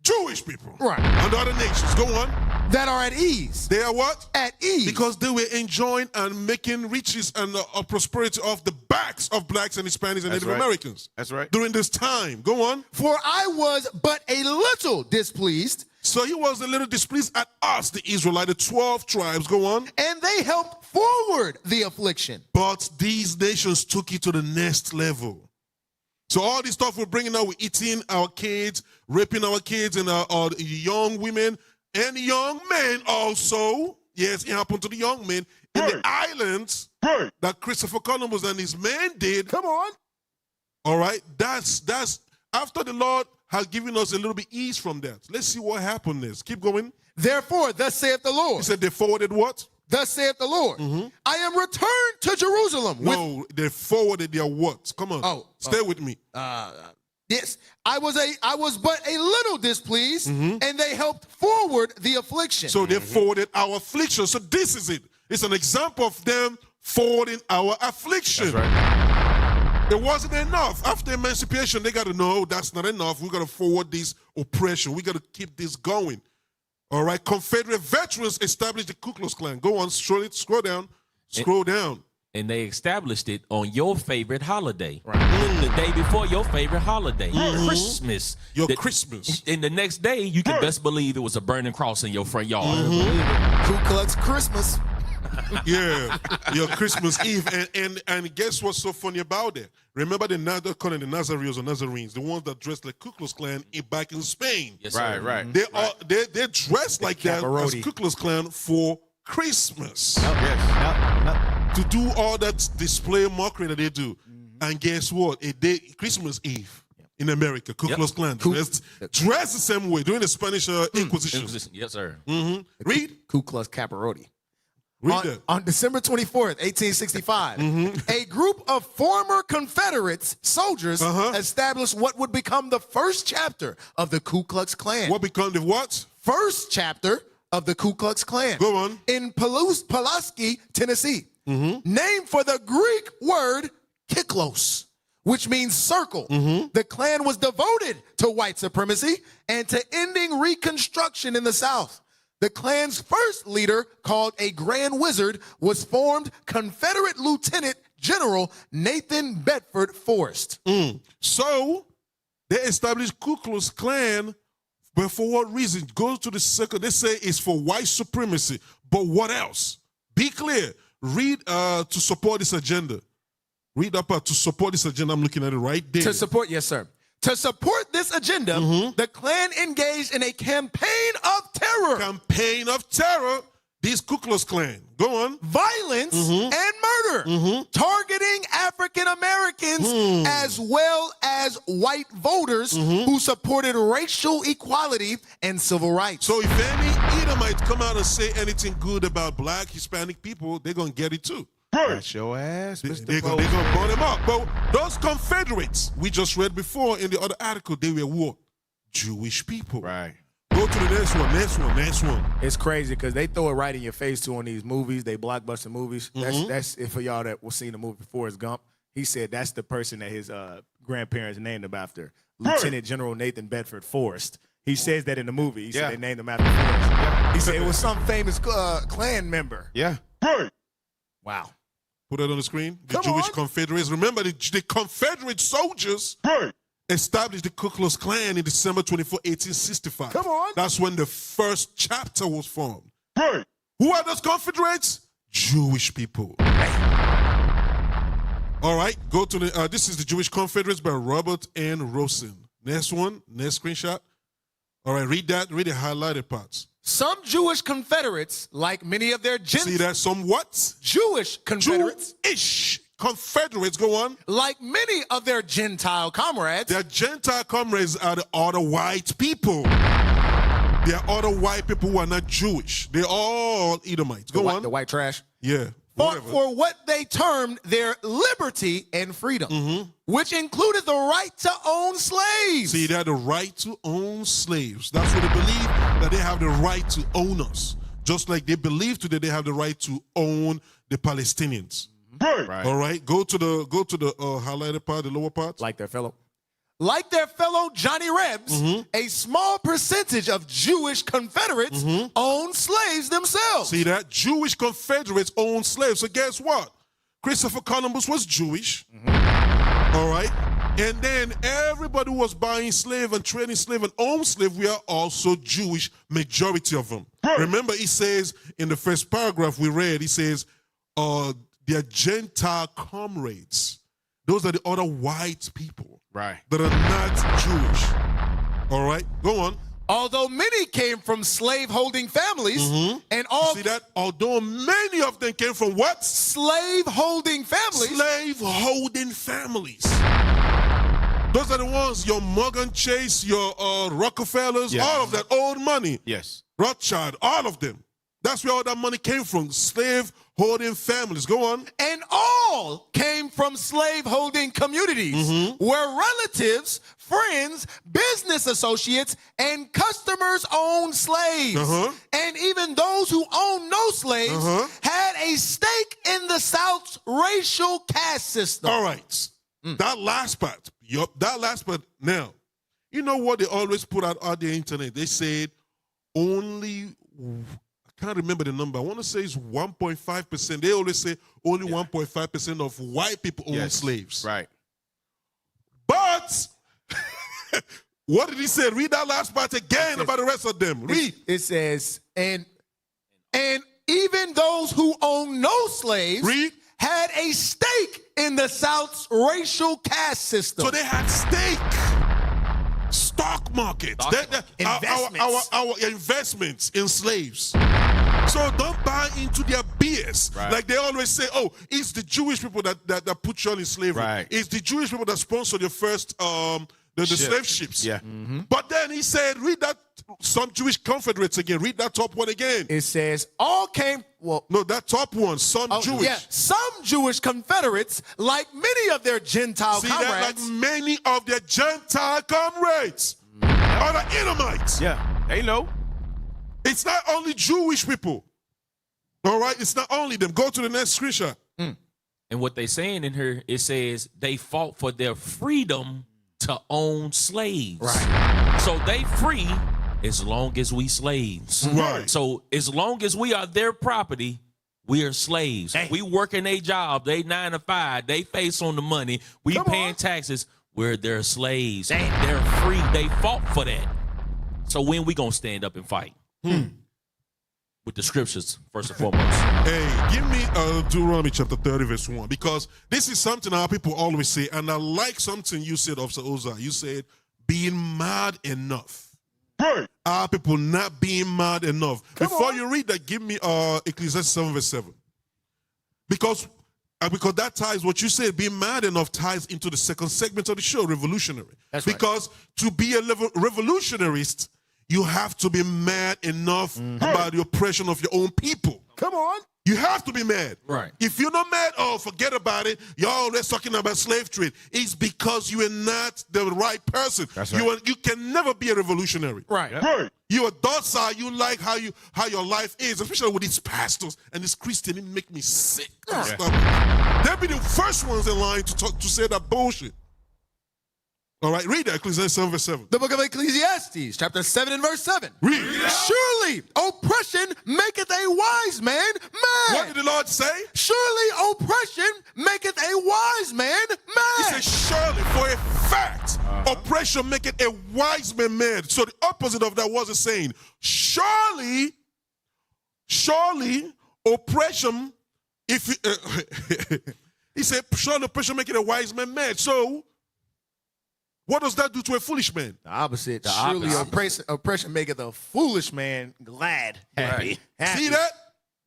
Jewish people, and the other nations. Go on. That are at ease. They are what? At ease. Because they were enjoying and making riches and prosperity off the backs of blacks and Hispanics and Native Americans. That's right. During this time. Go on. For I was but a little displeased. So he was a little displeased at us, the Israelites, the 12 tribes. Go on. And they helped forward the affliction. But these nations took it to the next level. So all this stuff we're bringing out, we're eating our kids, raping our kids and our young women and young men also. Yes, it happened to the young men in the islands that Christopher Columbus and his men did. Come on. All right, that's after the Lord has given us a little bit ease from that. Let's see what happened next. Keep going. Therefore, thus saith the Lord. He said they forwarded what? Thus saith the Lord. I am returned to Jerusalem. No, they forwarded their what? Come on. Stay with me. Yes, I was but a little displeased, and they helped forward the affliction. So they forwarded our affliction. So this is it. It's an example of them forwarding our affliction. That's right. It wasn't enough. After emancipation, they got to know that's not enough. We got to forward this oppression. We got to keep this going. All right. Confederate veterans established the Ku Klux Klan. Go on, scroll down. Scroll down. And they established it on your favorite holiday. Right. The day before your favorite holiday. Christmas. Christmas. And the next day, you can best believe it was a burning cross in your front yard. Ku Klux Christmas. Yeah, your Christmas Eve. And guess what's so funny about it? Remember the Nazarenes or Nazarenes, the ones that dressed like Ku Klux Klan back in Spain. Yes, sir. Right. They dressed like that as Ku Klux Klan for Christmas. To do all that display mockery that they do. And guess what? Christmas Eve in America, Ku Klux Klan dressed the same way during the Spanish Inquisition. Yes, sir. Read. Ku Klux Caparoti. Read that. On December 24th, 1865, a group of former Confederates soldiers established what would become the first chapter of the Ku Klux Klan. What become the what? First chapter of the Ku Klux Klan. Go on. In Pulaski, Tennessee. Named for the Greek word kiklos, which means circle. The Klan was devoted to white supremacy and to ending Reconstruction in the South. The Klan's first leader, called a Grand Wizard, was formed Confederate Lieutenant General Nathan Bedford Forrest. So they established Ku Klux Klan, but for what reason? Go to the second. They say it's for white supremacy. But what else? Be clear. Read to support this agenda. Read up to support this agenda. I'm looking at it right there. To support, yes, sir. To support this agenda, the Klan engaged in a campaign of terror. Campaign of terror. This Ku Klux Klan. Go on. Violence and murder. Targeting African Americans as well as white voters who supported racial equality and civil rights. So if any Edomite come out and say anything good about black, Hispanic people, they're going to get it too. That's your ass, Mr. They're going to burn them up. But those Confederates, we just read before in the other article, they were what? Jewish people. Right. Go to the next one. It's crazy because they throw it right in your face too on these movies. They blockbuster movies. That's if for y'all that was seen the movie Forrest Gump. He said that's the person that his grandparents named him after, Lieutenant General Nathan Bedford Forrest. He says that in the movie. He said they named him after Forrest. He said it was some famous Klan member. Yeah. Wow. Put that on the screen. The Jewish Confederates. Remember, the Confederate soldiers established the Ku Klux Klan in December 24, 1865. Come on. That's when the first chapter was formed. Who are those Confederates? Jewish people. All right, go to the, this is the Jewish Confederates by Robert N. Rosen. Next one, next screenshot. All right, read that, read the highlighted parts. Some Jewish Confederates, like many of their See that, some what? Jewish Confederates. Jewish Confederates, go on. Like many of their Gentile comrades. Their Gentile comrades are the other white people. They are other white people who are not Jewish. They're all Edomites. Go on. The white trash. Yeah. Fought for what they termed their liberty and freedom, which included the right to own slaves. See, they had the right to own slaves. That's what they believe, that they have the right to own us. Just like they believe today they have the right to own the Palestinians. Right. All right. Go to the highlighted part, the lower part. Like their fellow Johnny Rebs, a small percentage of Jewish Confederates owned slaves themselves. See that? Jewish Confederates owned slaves. So guess what? Christopher Columbus was Jewish. All right? And then everybody who was buying slave and trading slave and owned slave, we are also Jewish, majority of them. Remember, he says in the first paragraph we read, he says, their Gentile comrades. Those are the other white people. Right. That are not Jewish. All right, go on. Although many came from slave-holding families, and all see that? Although many of them came from what? Slave-holding families. Slave-holding families. Those are the ones, your Morgan Chase, your Rockefellers, all of that old money. Yes. Rothschild, all of them. That's where all that money came from. Slave-holding families. Go on. And all came from slave-holding communities where relatives, friends, business associates, and customers owned slaves. And even those who owned no slaves had a stake in the South's racial caste system. All right. That last part. That last part. Now, you know what they always put out on the internet? They said only... I can't remember the number. I want to say it's 1.5%. They always say only 1.5% of white people own slaves. Right. But what did he say? Read that last part again about the rest of them. Read. It says, and even those who own no slaves had a stake in the South's racial caste system. So they had stake. Stock market. Investments. Our investments in slaves. So don't buy into their BS. Right. Like they always say, oh, it's the Jewish people that put you all in slavery. Right. It's the Jewish people that sponsored the first the slave ships. Yeah. But then he said, read that, some Jewish Confederates again. Read that top one again. It says, all came, well. No, that top one, some Jewish. Yeah, some Jewish Confederates, like many of their Gentile comrades. That, like many of their Gentile comrades are the Edomites. Yeah, they know. It's not only Jewish people. All right? It's not only them. Go to the next scripture. And what they saying in here, it says they fought for their freedom to own slaves. Right. So they free as long as we slaves. Right. So as long as we are their property, we are slaves. Dang. We working their job. They 9 to 5. They face on the money. We paying taxes. We're their slaves. Dang. They're free. They fought for that. So when we gonna stand up and fight? With the scriptures, first and foremost. Hey, give me Deuteronomy chapter 30, verse 1. Because this is something our people always say. And I like something you said, Officer Oza. You said, being mad enough. Right. Our people not being mad enough. Before you read that, give me Ecclesiastes 7, verse 7. Because that ties what you said, being mad enough ties into the second segment of the show, revolutionary. That's because to be a revolutionarist, you have to be mad enough about the oppression of your own people. Come on. You have to be mad. Right. If you're not mad, oh, forget about it. You're always talking about slave trade. It's because you are not the right person. That's right. You can never be a revolutionary. Right. Right. You are docile. You like how your life is, especially with these pastors and this Christian. It make me sick. They'll be the first ones in line to say that bullshit. All right, read that, Ecclesiastes 7, verse 7. The book of Ecclesiastes, chapter 7 and verse 7. Read. Surely oppression maketh a wise man mad. What did the Lord say? Surely oppression maketh a wise man mad. He said, surely, for a fact, oppression maketh a wise man mad. So the opposite of that was a saying, surely, oppression, he said, surely oppression maketh a wise man mad. So, what does that do to a foolish man? The opposite. Surely oppression maketh a foolish man glad, happy. See that?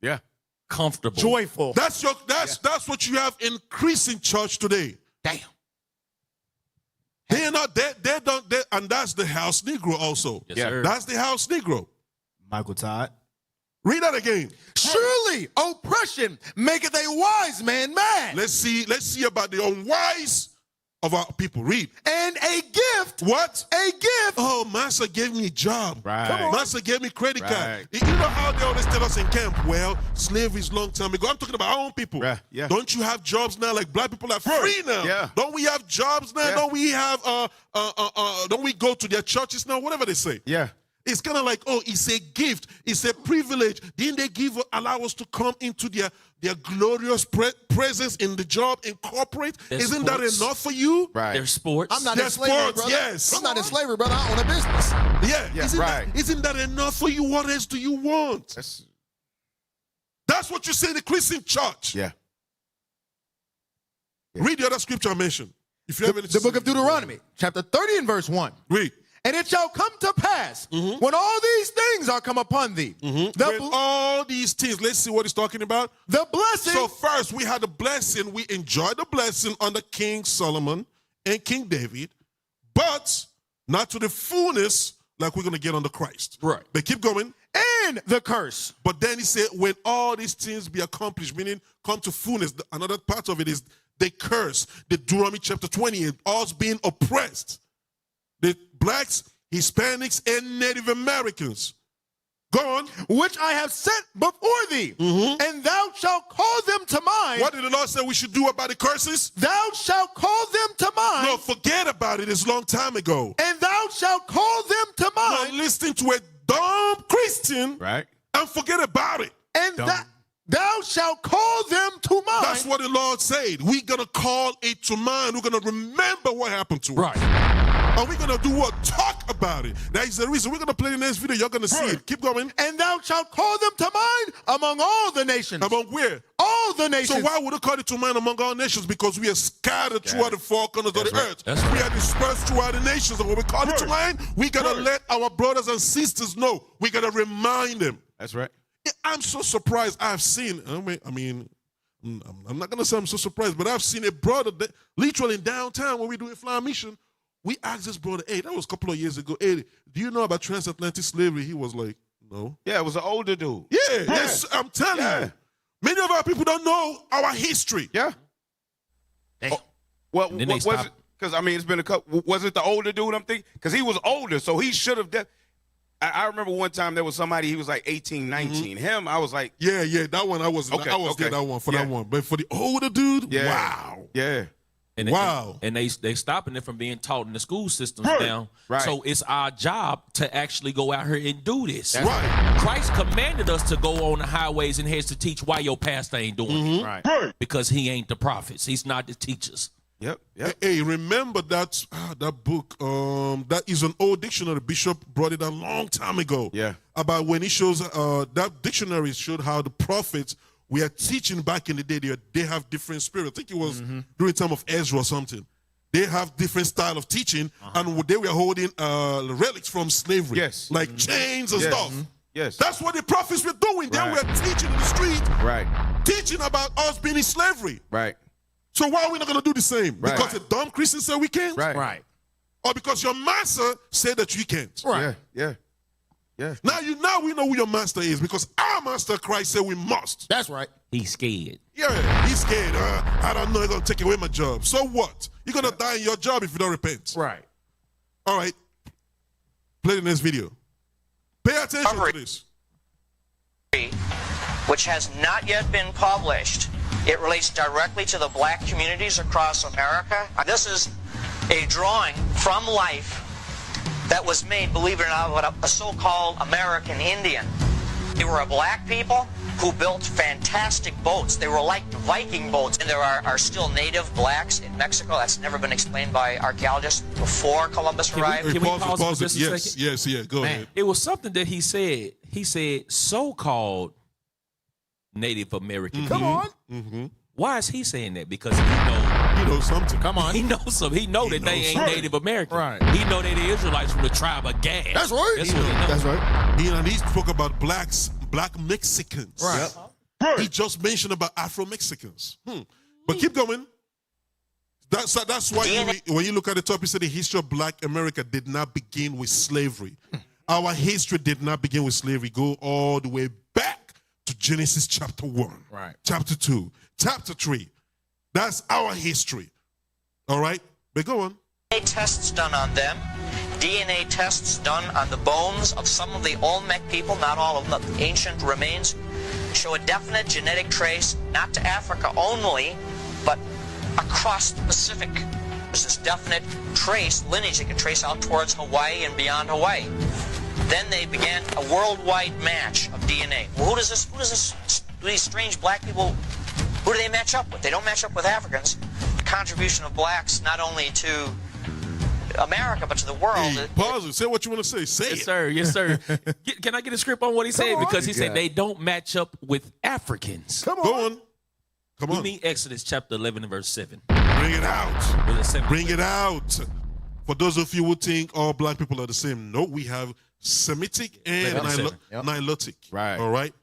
Yeah. Comfortable. Joyful. That's what you have in Christian church today. Damn. They're not and that's the house Negro also. Yes, sir. That's the house Negro. Michael Todd. Read that again. Surely oppression maketh a wise man mad. Let's see about the unwise of our people. Read. And a gift. What? A gift. Oh, master gave me a job. Right. Master gave me credit card. Right. You know how they always tell us in camp, well, slavery is long time ago. I'm talking about our own people. Right. Yeah. Don't you have jobs now? Like black people are free now. Yeah. Don't we have jobs now? Yeah. Don't we have don't we go to their churches now? Whatever they say. Yeah. It's kind of like, oh, it's a gift. It's a privilege. Didn't they allow us to come into their glorious presence in the job, in corporate? Isn't that enough for you? Right. There's sports. I'm not in slavery, brother. Yes. I'm not in slavery, brother. I own a business. Yeah. Isn't that enough for you? What else do you want? That's what you say in the Christian church. Yeah. Read the other scripture I mentioned. If you have The book of Deuteronomy, chapter 30 and verse 1. Read. And it shall come to pass when all these things are come upon thee. When all these things, let's see what he's talking about. The blessing. So first we had the blessing. We enjoyed the blessing under King Solomon and King David, but not to the fullness like we're going to get under Christ. Right. But keep going. And the curse. But then he said, when all these things be accomplished, meaning come to fullness, another part of it is the curse. The Deuteronomy chapter 20, us being oppressed. The blacks, Hispanics, and Native Americans. Go on. Which I have set before thee, and thou shalt call them to mind. What did the Lord say we should do about the curses? Thou shalt call them to mind. No, forget about it. It's a long time ago. And thou shalt call them to mind. No, listening to a dumb Christian. Right. and forget about it. And thou shalt call them to mind. That's what the Lord said. We're going to call it to mind. We're going to remember what happened to us. And we're going to do what? Talk about it. That is the reason. We're going to play the next video. You're going to see it. Keep going. And thou shalt call them to mind among all the nations. Among where? All the nations. So why would it call it to mind among all nations? Because we are scattered throughout the four corners of the earth. We are dispersed throughout the nations. And when we call it to mind, we got to let our brothers and sisters know. We got to remind them. That's right. I'm so surprised. I've seen, I mean, I'm not going to say I'm so surprised, but I've seen a brother that literally in downtown when we do a fly mission, we asked this brother, hey, that was a couple of years ago, hey, do you know about transatlantic slavery? He was like, no. Yeah, it was an older dude. Yeah, yes, I'm telling you. Many of our people don't know our history. Yeah. Oh, well, was it? Because, I mean, it's been a couple. Was it the older dude I'm thinking? Because he was older, so he should have. I remember one time there was somebody, he was like 18, 19. Him, I was like. Yeah, that one, I was there, that one, for that one. But for the older dude, wow. Yeah. And and they stopping it from being taught in the school systems now. Right. So it's our job to actually go out here and do this. That's right. Christ commanded us to go on the highways and hedges to teach why your pastor ain't doing it. Right. Because he ain't the prophets. He's not the teachers. Yep. Hey, remember that book? That is an old dictionary. Bishop brought it a long time ago. Yeah. About when he shows that dictionary showed how the prophets were teaching back in the day. They have different spirit. I think it was during the time of Ezra or something. They have different style of teaching, and they were holding relics from slavery. Yes. Like chains and stuff. Yes. That's what the prophets were doing. They were teaching in the street. Right. Teaching about us being in slavery. Right. So why are we not going to do the same? Right. Because a dumb Christian said we can't? Right. Or because your master said that you can't? Right. Yeah. Now we know who your master is, because our master Christ said we must. That's right. He's scared. Yeah, he's scared. I don't know, he's going to take away my job. So what? You're going to die in your job if you don't repent. Right. All right. Play the next video. Pay attention to this. Which has not yet been published. It relates directly to the black communities across America. This is a drawing from life that was made, believe it or not, by a so-called American Indian. They were a black people who built fantastic boats. They were like Viking boats. And there are still native blacks in Mexico. That's never been explained by archaeologists before Columbus arrived. Can we pause for just a second? Yes, go ahead. It was something that he said. He said so-called Native American. Come on. Why is he saying that? Because he knows something. Come on. He knows something. He know that they ain't Native American. Right. He know they the Israelites from the tribe of Gad. That's right. That's what he knows. That's right. He spoke about black Mexicans. Right. Yep. He just mentioned about Afro-Mexicans. But keep going. That's why when you look at the top, he said the history of black America did not begin with slavery. Our history did not begin with slavery. Go all the way back to Genesis chapter 1, chapter 2, chapter 3. That's our history. All right? But go on. DNA tests done on them. DNA tests done on the bones of some of the Olmec people, not all of them, the ancient remains, show a definite genetic trace, not to Africa only, but across the Pacific. There's this definite trace, lineage that can trace out towards Hawaii and beyond Hawaii. Then they began a worldwide match of DNA. Well, who does these strange black people, who do they match up with? They don't match up with Africans. The contribution of blacks not only to America, but to the world. Hey, pause it. Say what you want to say. Say Yes, it. sir. Yes, sir. Can I get a script on what he said? Because he said they don't match up with Africans. Go on. Come on. Give me Exodus chapter 11 and verse 7. Bring it out. Was it 7? Bring it out. For those of you who think all black people are the same, no, we have Semitic and Nilotic. Right. All right?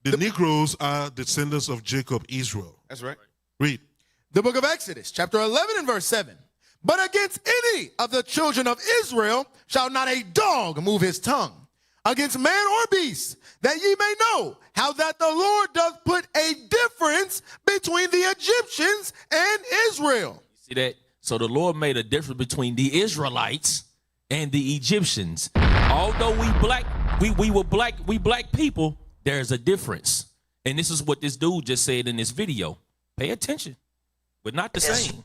The Negroes are descendants of Jacob, Israel. That's right. Read. The book of Exodus, chapter 11 and verse 7. But against any of the children of Israel shall not a dog move his tongue, against man or beast, that ye may know how that the Lord doth put a difference between the Egyptians and Israel. See that? So the Lord made a difference between the Israelites and the Egyptians. Although we black people, there's a difference. And this is what this dude just said in this video. Pay attention, but not the same.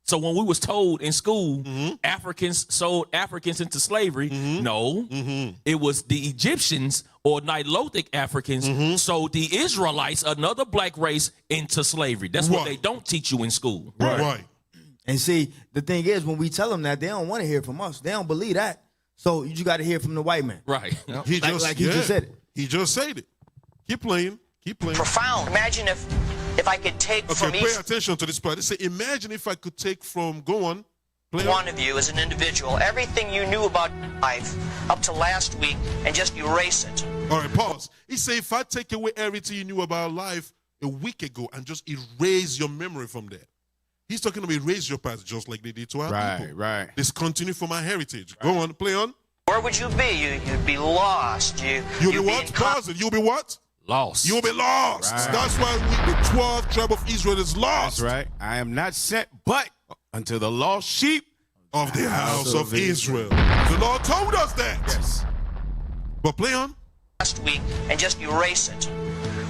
So when we was told in school, Africans sold Africans into slavery, no, it was the Egyptians or Nilotic Africans sold the Israelites, another black race, into slavery. That's what they don't teach you in school. Right. And see, the thing is, when we tell them that, they don't want to hear from us. They don't believe that. So you got to hear from the white man. Right. He just said it. He just said it. Keep playing. Profound. Imagine if I could take from pay each attention to this part. They say, imagine if I could take from, go on. one of you as an individual everything you knew about life up to last week and just erase it. All right, pause. He said, if I take away everything you knew about life a week ago and just erase your memory from that. He's talking about erase your past just like they did to our people. Right. Discontinue from our heritage. Go on, play on. Where would you be? You'd be lost. You'll be what? Pause it. You'll be what? Lost. You'll be lost. Right. That's why the 12th tribe of Israel is lost. That's right. I am not sent but unto the lost sheep of the house of Israel. The Lord told us that. Yes. But play on. Last week and just erase it.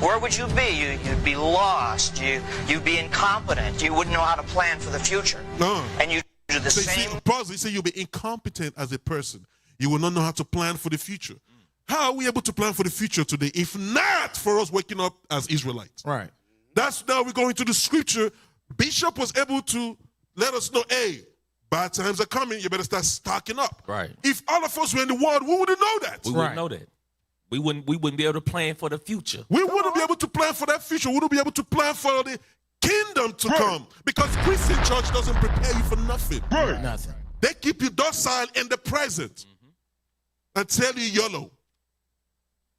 Where would you be? You'd be lost. You'd be incompetent. You wouldn't know how to plan for the future. No. And you do the same. Pause. He said you'll be incompetent as a person. You will not know how to plan for the future. How are we able to plan for the future today if not for us waking up as Israelites? Right. That's now we're going to the scripture. Bishop was able to let us know, hey, bad times are coming. You better start stocking up. Right. If all of us were in the world, we wouldn't know that. We wouldn't know that. We wouldn't be able to plan for the future. We wouldn't be able to plan for that future. We wouldn't be able to plan for the kingdom to come. Because Christian church doesn't prepare you for nothing. Nothing. They keep you docile in the present and tell you YOLO.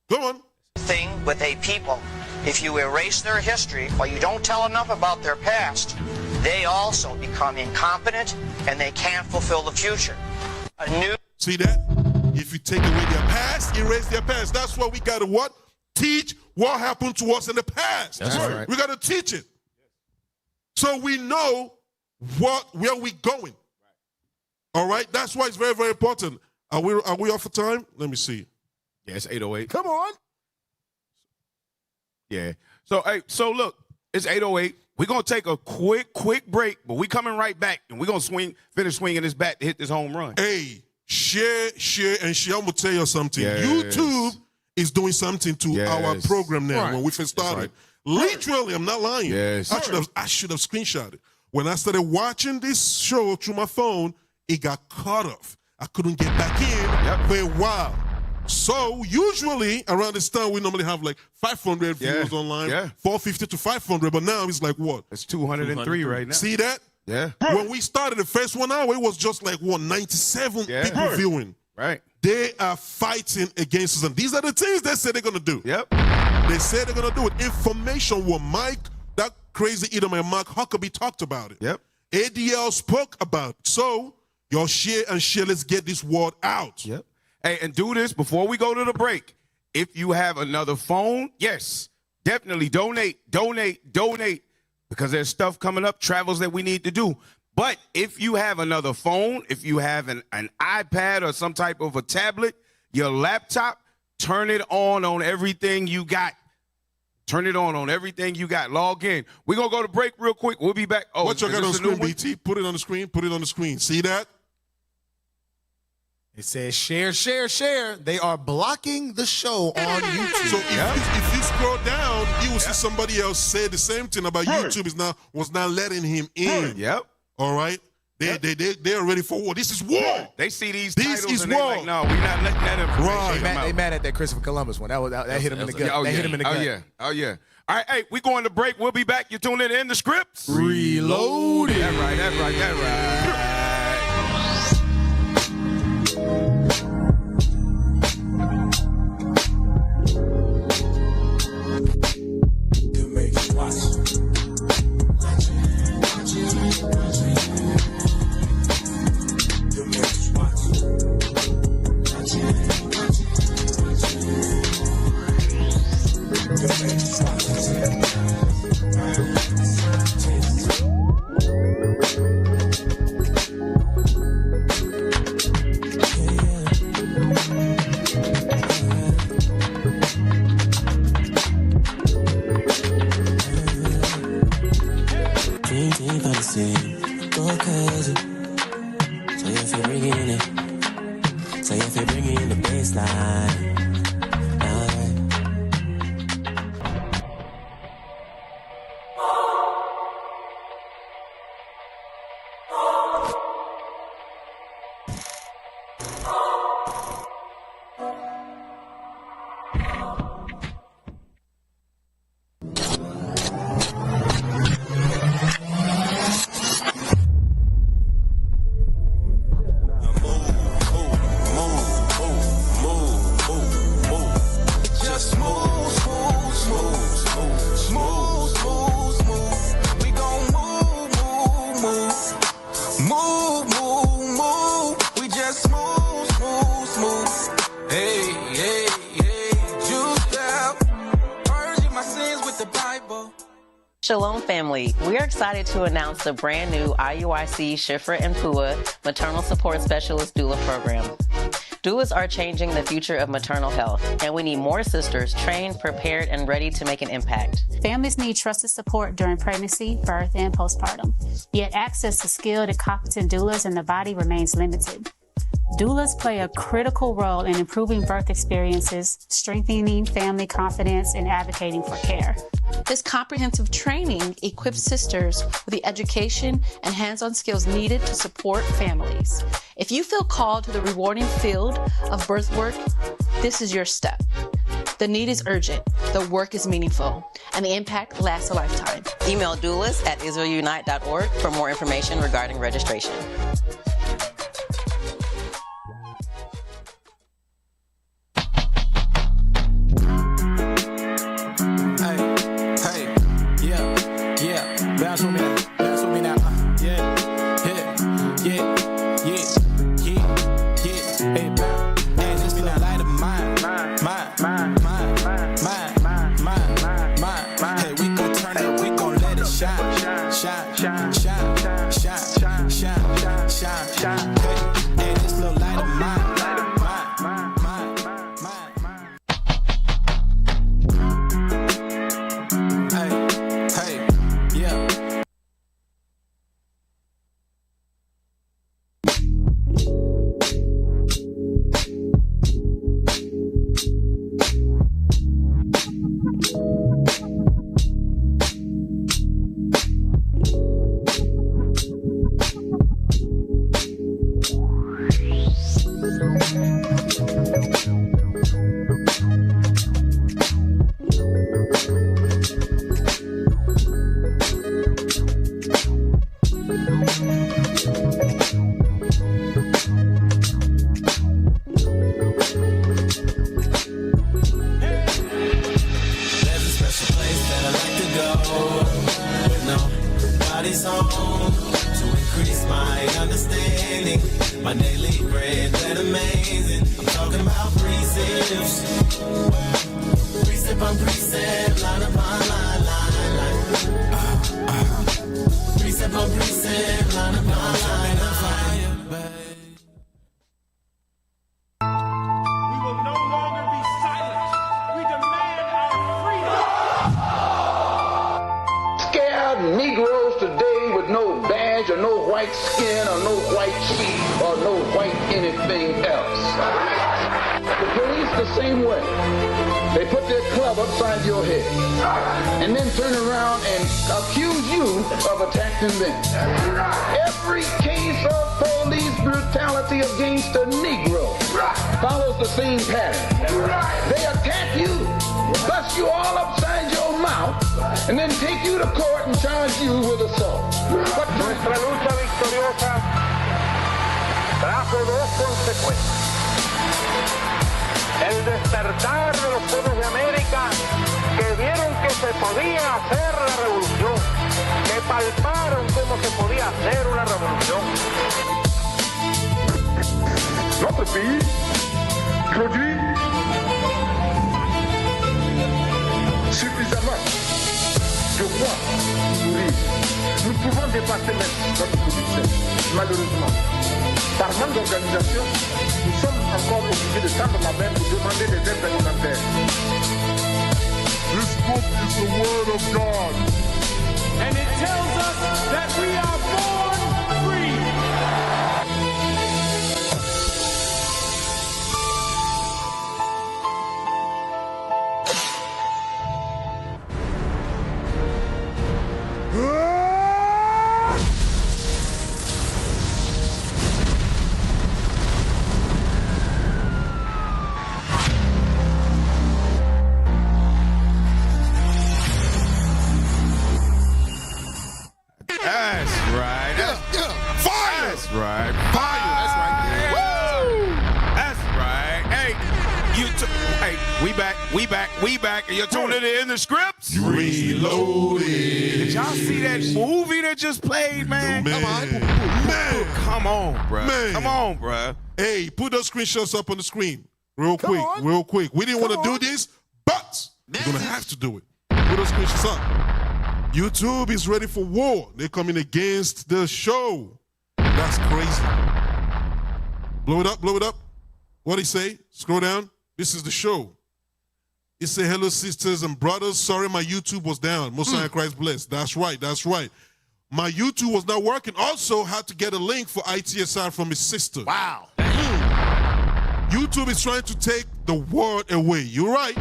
Go on. Thing with a people. If you erase their history or you don't tell enough about their past, they also become incompetent and they can't fulfill the future. See that? If you take away their past, erase their past. That's why we got to what? Teach what happened to us in the past. That's right. We got to teach it. So we know where we going. All right? That's why it's very, very important. Are we off for time? Let me see. Yeah, it's 8:08. Come on. Yeah. So look, it's 8:08. We're gonna take a quick break, but we coming right back and we're gonna finish swinging this bat to hit this home run. Hey, share. I'm gonna tell you something. Yes. YouTube is doing something to our program now. Right. When we first started. Right. Literally, I'm not lying. Yes. I should have screenshotted. When I started watching this show through my phone, it got cut off. I couldn't get back in for a while. So usually around this time we normally have like 500 viewers online, 450 to 500. But now it's like what? It's 203 right now. See that? Yeah. When we started the first 1 hour, it was just like 97 people viewing. Right. They are fighting against us, and these are the things they say they're gonna do. Yep. They say they're gonna do it. Information war. Mike, that crazy Edoman Mark Huckabee talked about it. Yep. ADL spoke about it. So y'all share and share. Let's get this word out. Yep. Hey, and do this before we go to the break. If you have another phone, yes, definitely donate, because there's stuff coming up, travels that we need to do. But if you have another phone, if you have an iPad or some type of a tablet, your laptop, turn it on everything you got. Turn it on everything you got. Log in. We're going to go to break real quick. We'll be back. Oh, what you got on the screen, BT? Put it on the screen. Put it on the screen. See that? It says share. They are blocking the show on YouTube. So if you scroll down, you will see somebody else say the same thing about YouTube was not letting him in. Yep. All right. They're ready for war. This is war. They see these This titles is and war. they like, no, we're not letting that information come out. They mad at that Christopher Columbus one. That hit him in the gut. That hit him in the gut. Oh yeah. All right, hey, we going to break. We'll be back. You're tuning in the scripts. Reloaded. That's right. Bible. Shalom family, we are excited to announce the brand new IUIC Shifra and Pua Maternal Support Specialist Doula program. Doulas are changing the future of maternal health, and we need more sisters trained, prepared, and ready to make an impact. Families need trusted support during pregnancy, birth, and postpartum, yet access to skilled and competent doulas in the body remains limited. Doulas play a critical role in improving birth experiences, strengthening family confidence, and advocating for care. This comprehensive training equips sisters with the education and hands-on skills needed to support families. If you feel called to the rewarding field of birth work, this is your step. The need is urgent, the work is meaningful, and the impact lasts a lifetime. Email doulas@israelunite.org for more information regarding registration. Bounce with me now, yeah. Hey, bounce with me now. Light of mine. Hey, we gon' turn it, we gon' let it shine. Hey, this little light of mine. Negroes today with no badge or no white skin or no white sheet or no white anything else. The police the same way. They put their club upside your head and then turn around and accuse you of attacking them. Every case of police brutality against a Negro follows the same pattern. They attack you, bust you all upside your mouth, and then take you to court and charge you with assault. Nuestra lucha victoriosa trajo dos consecuencias. El despertar de los pueblos de América que vieron que se podía hacer la revolución, que palparon cómo se podía hacer una revolución. Notre pays produit suffisamment de quoi nourrir. Nous pouvons dépasser même notre production, malheureusement. Par manque d'organisation, nous sommes encore obligés de tendre la main pour demander des aides alimentaires. This book is the word of God. And it tells us that we are born free. We back. You're tuning in the scripts. Reloaded. Did y'all see that movie that just played, man? Come on, bro. Come on, bro. Hey, put those screenshots up on the screen. Real quick. We didn't want to do this, but we're going to have to do it. Put those screenshots up. YouTube is ready for war. They're coming against the show. That's crazy. Blow it up, blow it up. What'd he say? Scroll down. This is the show. He said, hello, sisters and brothers. Sorry, my YouTube was down. Messiah Christ bless. That's right, that's right. My YouTube was not working. Also had to get a link for ITSR from his sister. Wow. YouTube is trying to take the word away. You're right.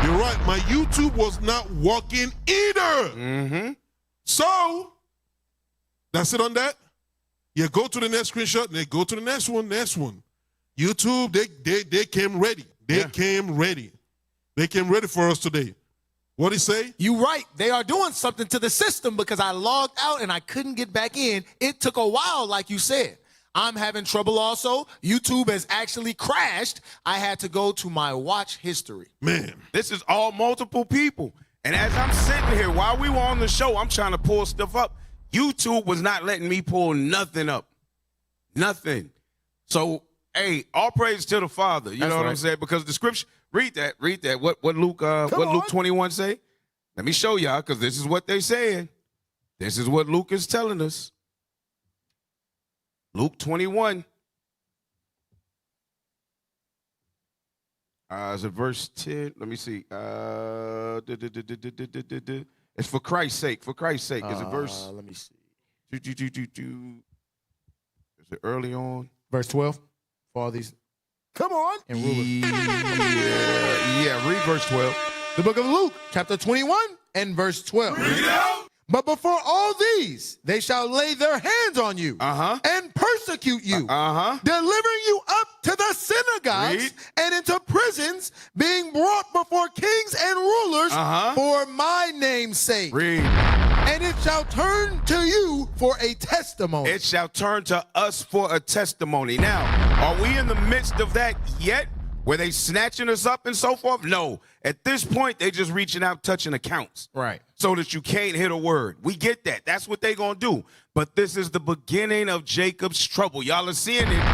You're right. My YouTube was not working either. So, that's it on that. Yeah, go to the next screenshot. Then go to the next one. YouTube, they came ready. They came ready. They came ready for us today. What'd he say? You right. They are doing something to the system because I logged out and I couldn't get back in. It took a while, like you said. I'm having trouble also. YouTube has actually crashed. I had to go to my watch history. Man, this is all multiple people. And as I'm sitting here, while we were on the show, I'm trying to pull stuff up. YouTube was not letting me pull nothing up. Nothing. So, hey, all praise to the Father. You know what I'm saying? Because the scripture, read that. What Luke 21 say? Let me show y'all, because this is what they saying. This is what Luke is telling us. Luke 21. Is it verse 10? Let me see. It's for Christ's sake. For Christ's sake. Is it verse? Let me see. Is it early on? Verse 12. For all these. Come on. And Yeah, read verse 12. The book of Luke, chapter 21 and verse 12. Read it out. But before all these, they shall lay their hands on you and persecute you, delivering you up to the synagogues and into prisons, being brought before kings and rulers for my name's sake. And it shall turn to you for a testimony. It shall turn to us for a testimony. Now, are we in the midst of that yet? Were they snatching us up and so forth? No. At this point, they just reaching out, touching accounts. Right. So that you can't hit a word. We get that. That's what they going to do. But this is the beginning of Jacob's trouble. Y'all are seeing it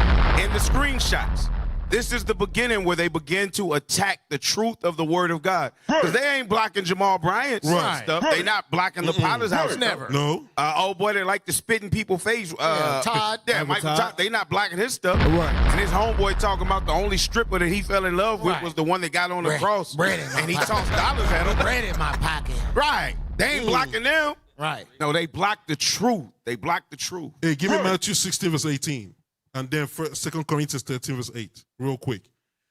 in the screenshots. This is the beginning where they begin to attack the truth of the word of God. Because they ain't blocking Jamal Bryant's stuff. They not blocking the Potter's house Never. No. Oh boy, they like to spit in people's face. Todd. Yeah, Michael Todd. They not blocking his stuff. Right. And his homeboy talking about the only stripper that he fell in love with was the one that got on the cross. And he tossed dollars at him. Bread in my pocket. Right. They ain't blocking them. Right. No, they block the truth. They block the truth. Hey, give me Matthew 16, verse 18. And then 2 Corinthians 13, verse 8. Real quick.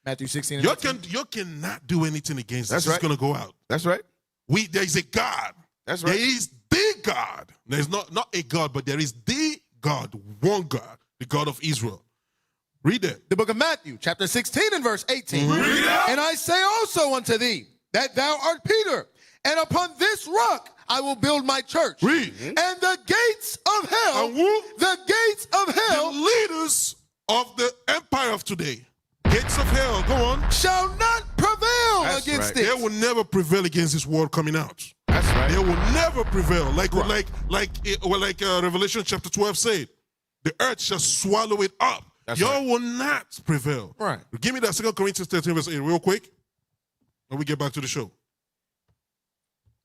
Matthew 16 and 18. You cannot do anything against this. That's right. It's going to go out. That's right. There is a God. That's right. There is the God. There's not a God, but there is the God, one God, the God of Israel. Read it. The book of Matthew, chapter 16 and verse 18. And I say also unto thee, that thou art Peter, and upon this rock I will build my church. Read. And the gates of hell, The leaders of the empire of today, gates of hell, go on, shall not prevail against it. They will never prevail against this word coming out. That's right. They will never prevail. Like Revelation chapter 12 said, the earth shall swallow it up. Y'all will not prevail. Right. Give me that 2 Corinthians 13, verse 8 real quick, and we get back to the show.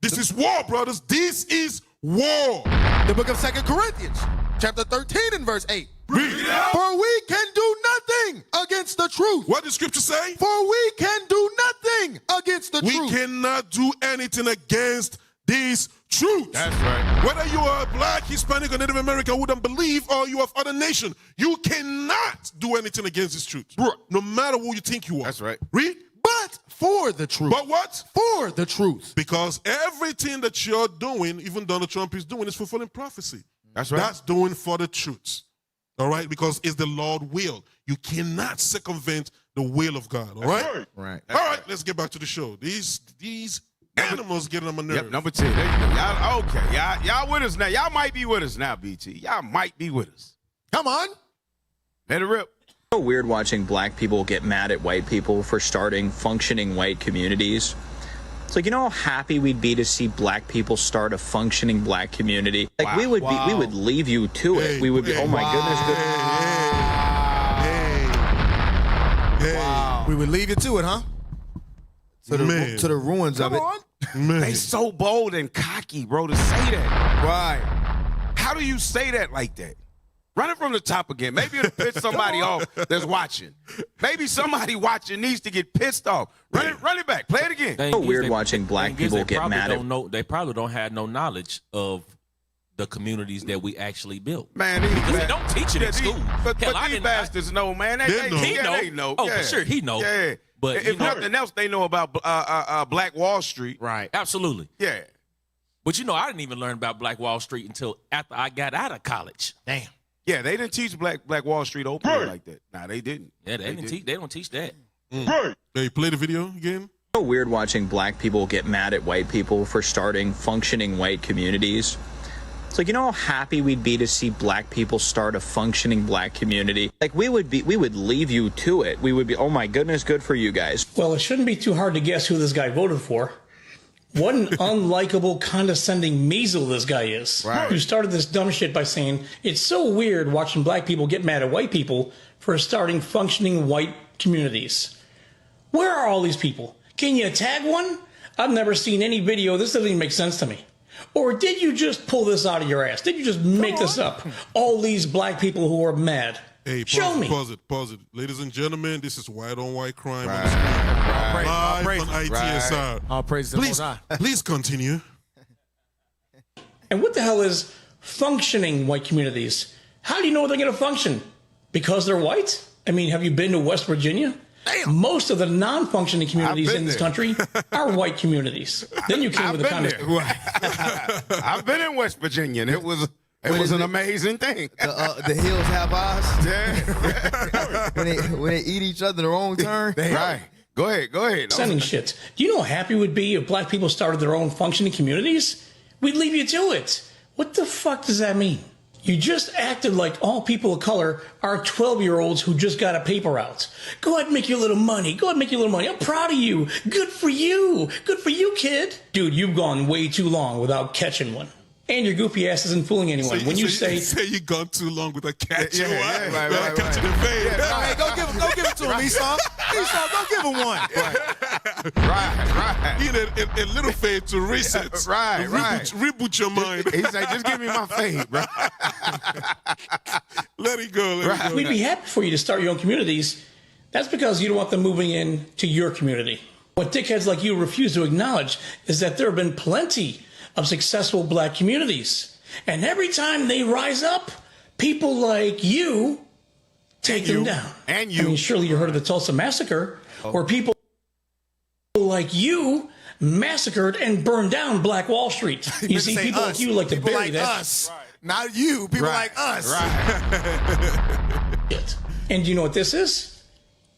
This is war, brothers. This is war. The book of 2 Corinthians, chapter 13 and verse 8. Read it out. For we can do nothing against the truth. What does scripture say? For we can do nothing against the truth. We cannot do anything against these truths. That's right. Whether you are black, Hispanic, or Native American who don't believe, or you of other nation, you cannot do anything against these truths. No matter who you think you are. That's right. Read. But for the truth. But what? For the truth. Because everything that you're doing, even Donald Trump is doing, is fulfilling prophecy. That's right. That's doing for the truths. All right? Because it's the Lord's will. You cannot circumvent the will of God. All right? Right. All right, let's get back to the show. These animals getting on my nerves. Yep, number 10. There you go. Y'all, okay. Y'all with us now. Y'all might be with us now, BT. Y'all might be with us. Come on. Let it rip. It's so weird watching black people get mad at white people for starting functioning white communities. It's like, you know how happy we'd be to see black people start a functioning black community? Like, we would leave you to it. We would be, oh my goodness. We would leave you to it, huh? To the ruins of it. Man. They so bold and cocky, bro, to say that. Right. How do you say that like that? Run it from the top again. Maybe it'll piss somebody off that's watching. Maybe somebody watching needs to get pissed off. Run it back. Play it again. It's so weird watching black people get mad at. They probably don't have no knowledge of the communities that we actually built. Man, because they don't teach it in school. But these bastards know, man. They know. Oh, for sure, he knows. Yeah. But if nothing else, they know about Black Wall Street. Right. Absolutely. Yeah. But I didn't even learn about Black Wall Street until after I got out of college. Damn. Yeah, they didn't teach Black Wall Street openly like that. Nah, they didn't. Yeah, they don't teach that. Hey, play the video again. It's so weird watching black people get mad at white people for starting functioning white communities. It's like, how happy we'd be to see black people start a functioning black community. Like we would leave you to it. We would be, oh my goodness, good for you guys. Well, it shouldn't be too hard to guess who this guy voted for. What an unlikable, condescending measle this guy is. Right. Who started this dumb shit by saying, it's so weird watching black people get mad at white people for starting functioning white communities. Where are all these people? Can you tag one? I've never seen any video. This doesn't even make sense to me. Or did you just pull this out of your ass? Did you just make this up? All these black people who are mad. Hey, Show me. Pause it. Ladies and gentlemen, this is white on white crime. All Live on ITSR. All praise to the Most High. Please continue. And what the hell is functioning white communities? How do you know they're going to function? Because they're white? I mean, have you been to West Virginia? Damn. Most of the non-functioning communities in this country are white communities. Then you came with the comment. I've been in West Virginia, and it was an amazing thing. The hills have eyes. Yeah. when they eat each other their own turn. Right. Go ahead. Sending shit. Do you know how happy we'd be if black people started their own functioning communities? We'd leave you to it. What the fuck does that mean? You just acted like all people of color are 12-year-olds who just got a paper out. Go ahead and make your little money. I'm proud of you. Good for you. Good for you, kid. Dude, you've gone way too long without catching one. And your goofy ass isn't fooling anyone. When you say you've gone too long without catching one. Right. Catching the fade. Hey, go give it to him, Esau. Esau, go give him one. Right. You need a little fade to reset. Right. Reboot your mind. He said, just give me my fade, bro. Let it go. We'd be happy for you to start your own communities. That's because you don't want them moving in to your community. What dickheads like you refuse to acknowledge is that there have been plenty of successful black communities. And every time they rise up, people like you take them down. And you. I mean, surely you heard of the Tulsa Massacre, where people like you massacred and burned down Black Wall Street. You see, people like you like to bury like that. Us. Not you. People like us. Right. And do you know what this is?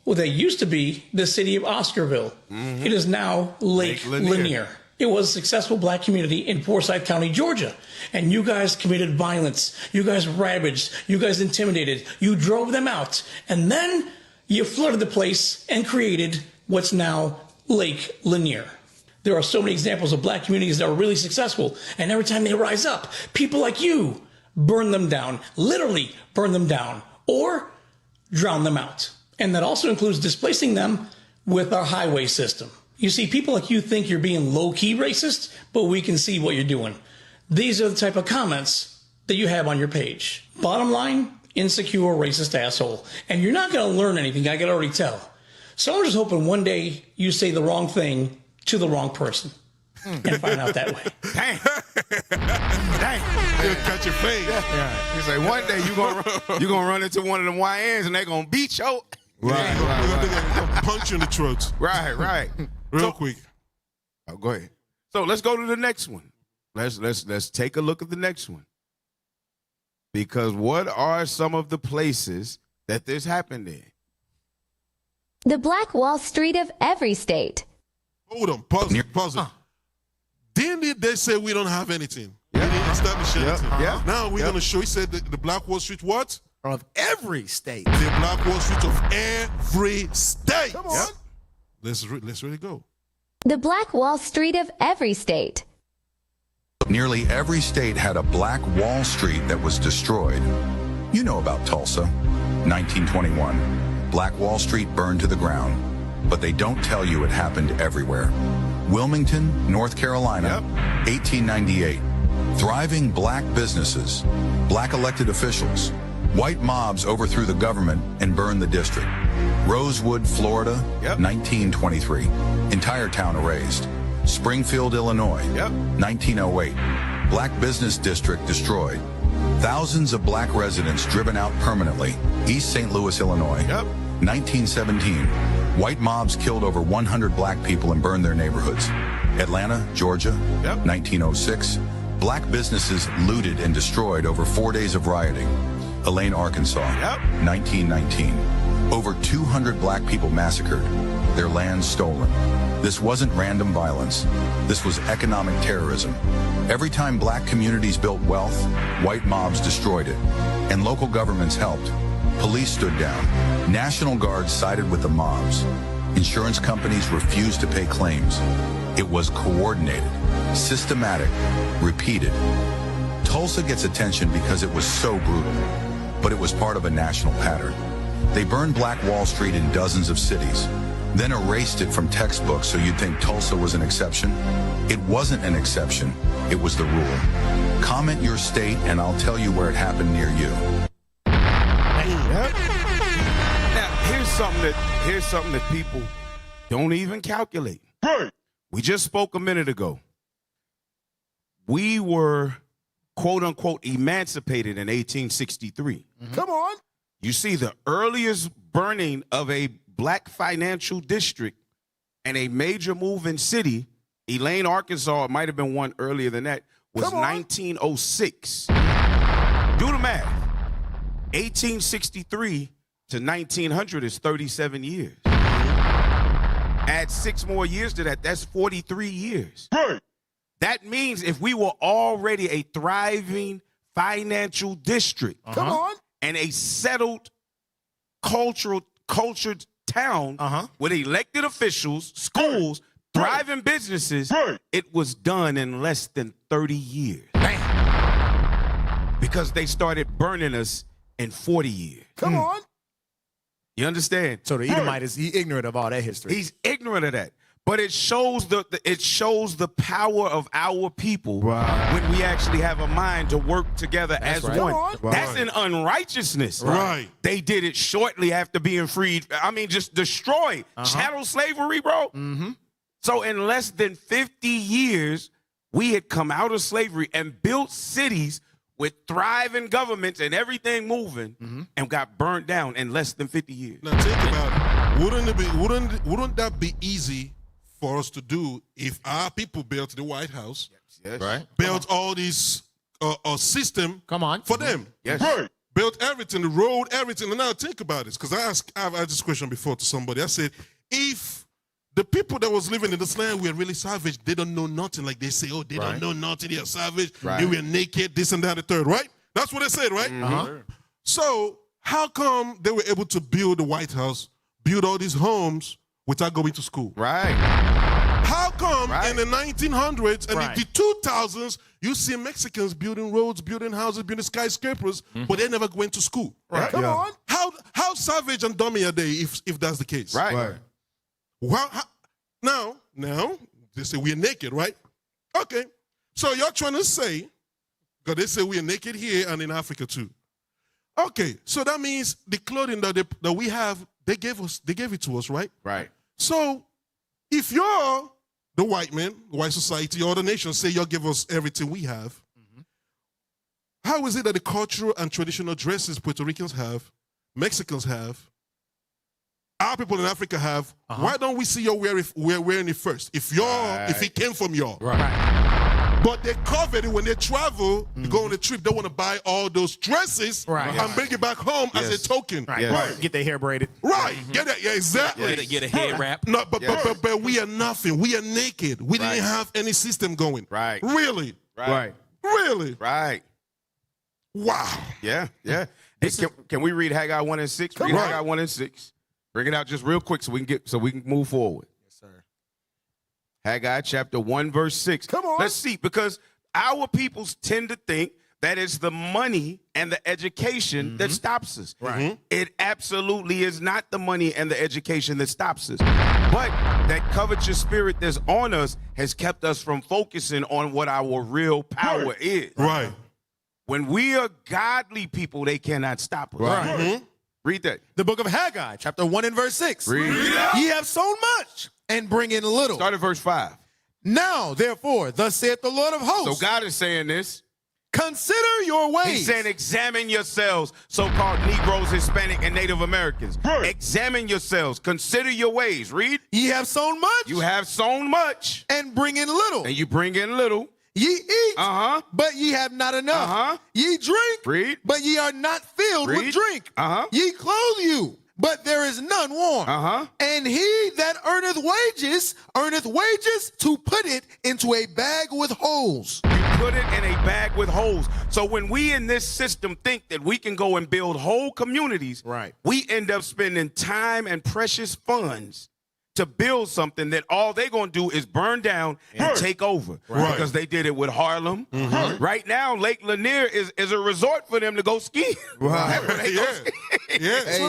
Well, they used to be the city of Oscarville. Mm-hmm. It is now Lake Lanier. It was a successful black community in Forsyth County, Georgia. And you guys committed violence. You guys ravaged. You guys intimidated. You drove them out. And then you flooded the place and created what's now Lake Lanier. There are so many examples of black communities that are really successful. And every time they rise up, people like you burn them down, literally burn them down, or drown them out. And that also includes displacing them with our highway system. You see, people like you think you're being low-key racist, but we can see what you're doing. These are the type of comments that you have on your page. Bottom line, insecure, racist asshole. And you're not going to learn anything, I can already tell. So I'm just hoping one day you say the wrong thing to the wrong person and find out that way. Dang. You'll catch your face. Yeah. You say one day you gonna run into one of them YNs and they gonna beat you. Right. Punch you in the throat. Right. Real quick. Oh, go ahead. So let's go to the next one. Let's take a look at the next one. Because what are some of the places that this happened in? The Black Wall Street of every state. Hold on. Pause it. Didn't they say we don't have anything? Yeah. We didn't establish anything. Yeah. Now we're going to show. He said the Black Wall Street what? Of every state. The Black Wall Street of every state. Come on. Let's really go. The Black Wall Street of every state. Nearly every state had a Black Wall Street that was destroyed. You know about Tulsa, 1921. Black Wall Street burned to the ground. But they don't tell you it happened everywhere. Wilmington, North Carolina, 1898. Thriving black businesses, black elected officials. White mobs overthrew the government and burned the district. Rosewood, Florida, 1923. Entire town erased. Springfield, Illinois, 1908. Black business district destroyed. Thousands of black residents driven out permanently. East St. Louis, Illinois, 1917. White mobs killed over 100 black people and burned their neighborhoods. Atlanta, Georgia, 1906. Black businesses looted and destroyed over 4 days of rioting. Elaine, Arkansas, 1919. Over 200 black people massacred, their land stolen. This wasn't random violence. This was economic terrorism. Every time black communities built wealth, white mobs destroyed it. And local governments helped. Police stood down. National Guards sided with the mobs. Insurance companies refused to pay claims. It was coordinated, systematic, repeated. Tulsa gets attention because it was so brutal, but it was part of a national pattern. They burned Black Wall Street in dozens of cities, then erased it from textbooks so you'd think Tulsa was an exception. It wasn't an exception, it was the rule. Comment your state and I'll tell you where it happened near you. Now, here's something that people don't even calculate. We just spoke a minute ago. We were, quote unquote, emancipated in 1863. Come on. You see, the earliest burning of a black financial district and a major move in city, Elaine, Arkansas, it might have been one earlier than that, was 1906. Do the math. 1863 to 1900 is 37 years. Add 6 more years to that, that's 43 years. That means if we were already a thriving financial district and a settled cultured town with elected officials, schools, thriving businesses, it was done in less than 30 years. Because they started burning us in 40 years. Come on. You understand? So the Edomite is ignorant of all that history. He's ignorant of that. But it shows the power of our people when we actually have a mind to work together as one. That's an unrighteousness. Right. They did it shortly after being freed. I mean, just destroy chattel slavery, bro. So in less than 50 years, we had come out of slavery and built cities with thriving governments and everything moving, and got burnt down in less than 50 years. Now think about it. Wouldn't that be easy for us to do if our people built the White House, built all these system for them, built everything, the road, everything. And now think about this, because I've asked this question before to somebody. I said, if the people that was living in this land were really savage, they don't know nothing. Like they say, oh, they don't know nothing, they are savage, they were naked, this and that, the third, right? That's what they said, right? So how come they were able to build the White House, build all these homes without going to school? How come in the 1900s and in the 2000s, you see Mexicans building roads, building houses, building skyscrapers, but they never went to school? Come on. How savage and dummy are they if that's the case? Well, now, they say we're naked, right? Okay. So you're trying to say, because they say we're naked here and in Africa too. Okay, so that means the clothing that we have, they gave it to us, right? So if you're the white man, the white society, or the nation say you give us everything we have, how is it that the cultural and traditional dresses Puerto Ricans have, Mexicans have, our people in Africa have, why don't we see you wearing it first? If it came from y'all. But they covered it when they travel, to go on a trip, they want to buy all those dresses and bring it back home as a token. Get their hair braided. Get it, exactly. Get a head wrap. No, but we are nothing. We are naked. We didn't have any system going. Really? Really? Wow. Yeah. Hey, can we read Haggai 1 and 6? Read Haggai 1 and 6. Bring it out just real quick so we can move forward. Yes, sir. Haggai chapter 1 verse 6. Come on. Let's see, because our peoples tend to think that it's the money and the education that stops us. Right. It absolutely is not the money and the education that stops us. But that covetous spirit that's on us has kept us from focusing on what our real power is. Right. When we are godly people, they cannot stop us. Right. Read that. The book of Haggai, chapter 1 and verse 6. Read. Ye have sown much and bring in little. Start at verse 5. Now, therefore, thus saith the Lord of hosts. So God is saying this. Consider your ways. He's saying, examine yourselves, so-called Negroes, Hispanic, and Native Americans. Examine yourselves. Consider your ways. Read. Ye have sown much. You have sown much. And bring in little. And you bring in little. Ye eat, but ye have not enough. Ye drink, Read. but ye are not filled with drink. Ye clothe you, but there is none warm. And he that earneth wages to put it into a bag with holes. Put it in a bag with holes. So when we in this system think that we can go and build whole communities, we end up spending time and precious funds to build something that all they're going to do is burn down and take over. Because they did it with Harlem. Right now, Lake Lanier is a resort for them to go skiing. Swim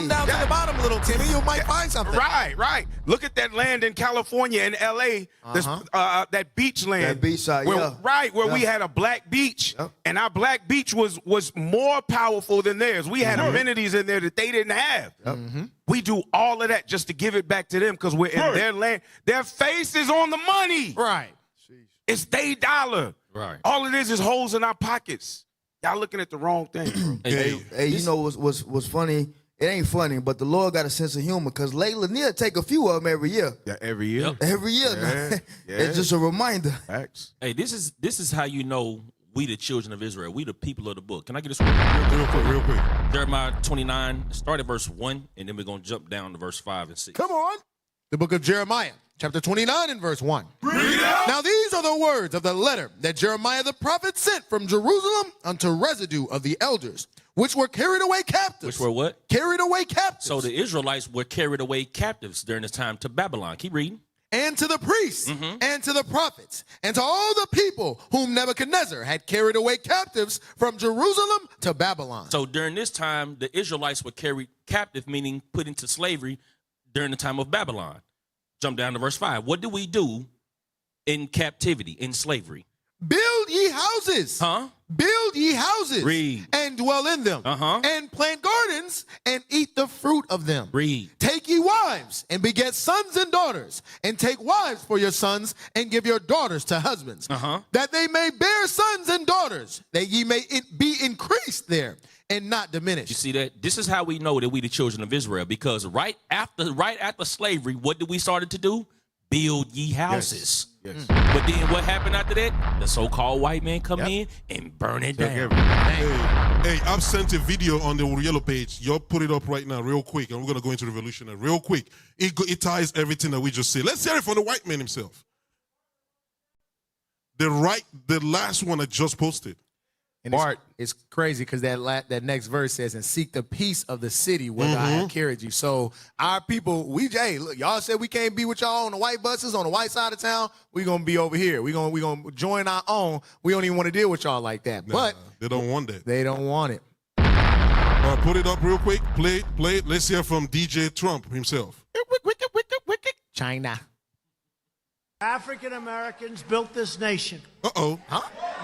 down to the bottom, little Timmy. You might find something. Right. Look at that land in California and L.A., that beach land. That beach side, where we had a black beach, and our black beach was more powerful than theirs. We had amenities in there that they didn't have. We do all of that just to give it back to them because we're in their land. Their face is on the money. Right. It's their dollar. Right. All it is holes in our pockets. Y'all looking at the wrong thing, bro. Hey, you know what's funny? It ain't funny, but the Lord got a sense of humor because Lake Lanier take a few of them every year. Yeah, every year. Every year. It's just a reminder. Facts. Hey, this is how you know we the children of Israel. We the people of the book. Can I get this real quick? Jeremiah 29, start at verse 1, and then we're going to jump down to verse 5 and 6. Come on. The book of Jeremiah, chapter 29 and verse 1. Now these are the words of the letter that Jeremiah the prophet sent from Jerusalem unto residue of the elders, which were carried away captives. Which were what? Carried away captives. So the Israelites were carried away captives during this time to Babylon. Keep reading. And to the priests, and to the prophets, and to all the people whom Nebuchadnezzar had carried away captives from Jerusalem to Babylon. So during this time, the Israelites were carried captive, meaning put into slavery during the time of Babylon. Jump down to verse 5. What do we do in captivity, in slavery? Build ye houses. Build ye houses. Read. And dwell in them. And plant gardens and eat the fruit of them. Read. Take ye wives and beget sons and daughters, and take wives for your sons and give your daughters to husbands, that they may bear sons and daughters, that ye may be increased there and not diminished. You see that? This is how we know that we the children of Israel, because right after slavery, what did we started to do? Build ye houses. Yes. But then what happened after that? The so-called white man come in and burn it down. Hey, I've sent a video on the yellow page. Y'all put it up right now real quick, and we're going to go into Revolutionary real quick. It ties everything that we just said. Let's hear it from the white man himself. The last one I just posted. And it's crazy because that next verse says, and seek the peace of the city where I have carried you. So our people, look, y'all said we can't be with y'all on the white buses on the white side of town. We're going to be over here. We're going to join our own. We don't even want to deal with y'all like that. But they don't want that. They don't want it. Put it up real quick. Play it. Let's hear from DJ Trump himself. China. African Americans built this nation. Uh-oh.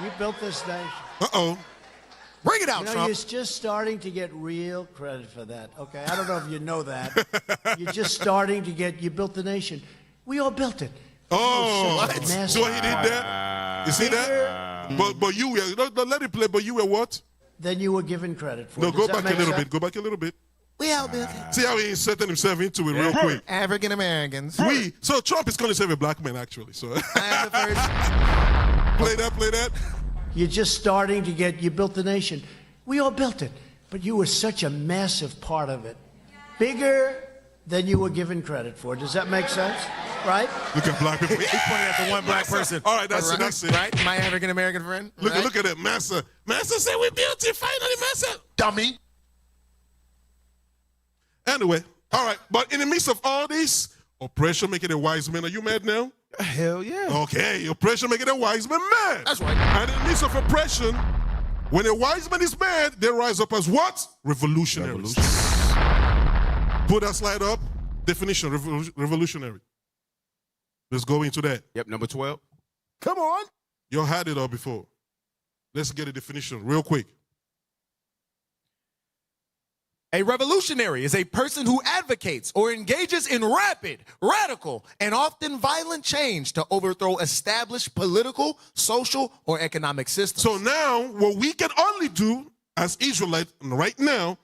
You built this nation. Uh-oh. Bring it out, Trump. You're just starting to get real credit for that, okay? I don't know if you know that. You're just starting to get, you built the nation. We all built it. Oh, so he did that? You see that? But you were, let it play, but you were what? Then you were given credit for it. No, go back a little bit. Go back a little bit. We all built it. See how he inserted himself into it real quick. African Americans. So Trump is calling himself a black man, actually. So I am the first. Play that. You're just starting to get, you built the nation. We all built it, but you were such a massive part of it. Bigger than you were given credit for. Does that make sense? Right? Look at black people. He's pointing at the one black person. All right, that's it. Right? My African American friend. Look at that. Massa said we built it finally, Massa. Dummy. Anyway, all right, but in the midst of all this, oppression making a wise man. Are you mad now? Hell yeah. Okay, oppression making a wise man mad. That's right. And in the midst of oppression, When a wise man is mad, they rise up as what? Revolutionaries. Put that slide up. Definition, revolutionary. Let's go into that. Yep, number 12. Come on. You had it all before. Let's get a definition real quick. A revolutionary is a person who advocates or engages in rapid, radical, and often violent change to overthrow established political, social, or economic systems. So now, what we can only do as Israelites right now,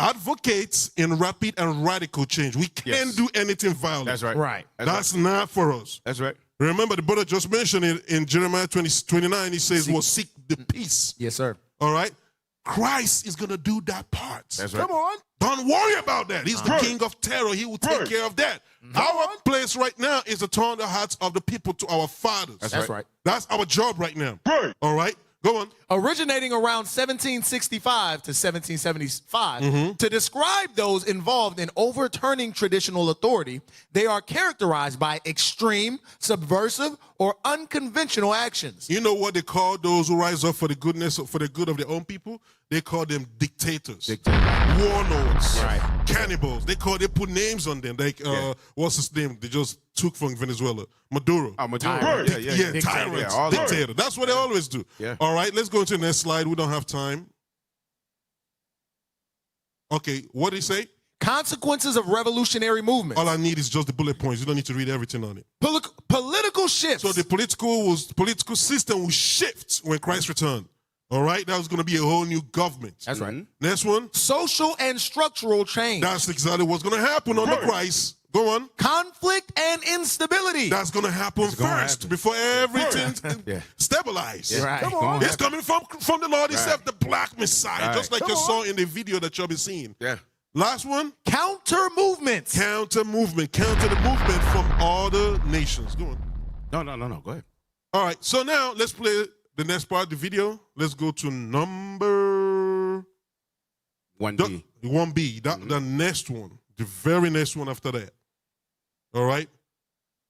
advocates in rapid and radical change. We can't do anything violent. That's right. Right. That's not for us. That's right. Remember, the brother just mentioned it in Jeremiah 29. He says, we'll seek the peace. Yes, sir. All right? Christ is going to do that part. That's right. Come on. Don't worry about that. He's the king of terror. He will take care of that. Our place right now is to turn the hearts of the people to our fathers. That's right. That's our job right now. All right? Go on. Originating around 1765 to 1775, to describe those involved in overturning traditional authority, they are characterized by extreme, subversive, or unconventional actions. You know what they call those who rise up for the good of their own people? They call them dictators, warlords, cannibals. They put names on them. Like what's his name? They just took from Venezuela, Maduro. Oh, Maduro. Yeah, tyrants, dictator. That's what they always do. Yeah. All right, let's go to the next slide. We don't have time. Okay, what did he say? Consequences of revolutionary movements. All I need is just the bullet points. You don't need to read everything on it. Political shifts. So the political system will shift when Christ returned. All right, that was going to be a whole new government. That's right. Next one. Social and structural change. That's exactly what's going to happen under Christ. Go on. Conflict and instability. That's going to happen first before everything stabilizes. Right. It's coming from the Lord himself, the black Messiah, just like you saw in the video that you'll be seeing. Yeah. Last one. Counter movements. Counter movement. Counter the movement from other nations. Go on. No. Go ahead. All right. So now let's play the next part of the video. Let's go to number 1B. 1B. The next one. The very next one after that. All right?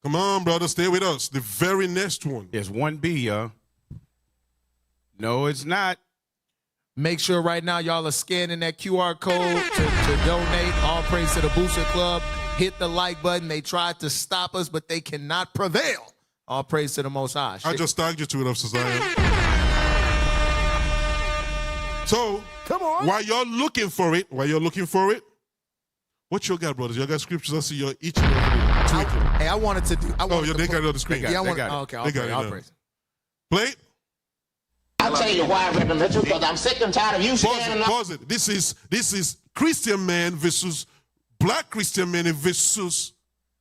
Come on, brother. Stay with us. The very next one. Yes, 1B, y'all. No, it's not. Make sure right now y'all are scanning that QR code to donate. All praise to the Booster Club. Hit the like button. They tried to stop us, but they cannot prevail. All praise to the Most High. I just tagged you to it, Officer Zion. So, come on. While you're looking for it, what you got, brothers? You got scriptures? I see you're itching over there. Hey, I wanted to do. They got it on the screen. Okay, They got it. I'll praise. Play it. I'll tell you why, Reverend Mitchell, because I'm sick and tired of you standing up. Pause it. This is Christian man versus black Christian man versus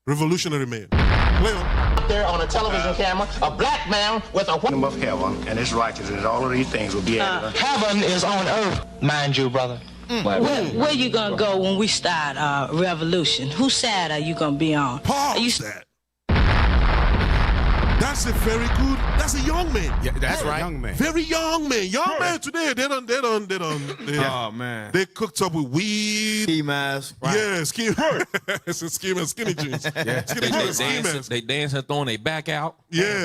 revolutionary man. Play on. Up there on a television camera, a black man with a Kingdom of heaven and its righteousness, all of these things will be added. heaven is on earth, mind you, brother. Where you gonna go when we start our revolution? Whose side are you gonna be on? Pause that. That's a very good. That's a young man. Yeah, that's right. Young man. Very young man. Young man today. They done. Oh man. They cooked up with weed. Ski mask. Right. Yeah, ski. It's a ski mask, skinny jeans. Yeah. They dance and throwing their back out. Yeah.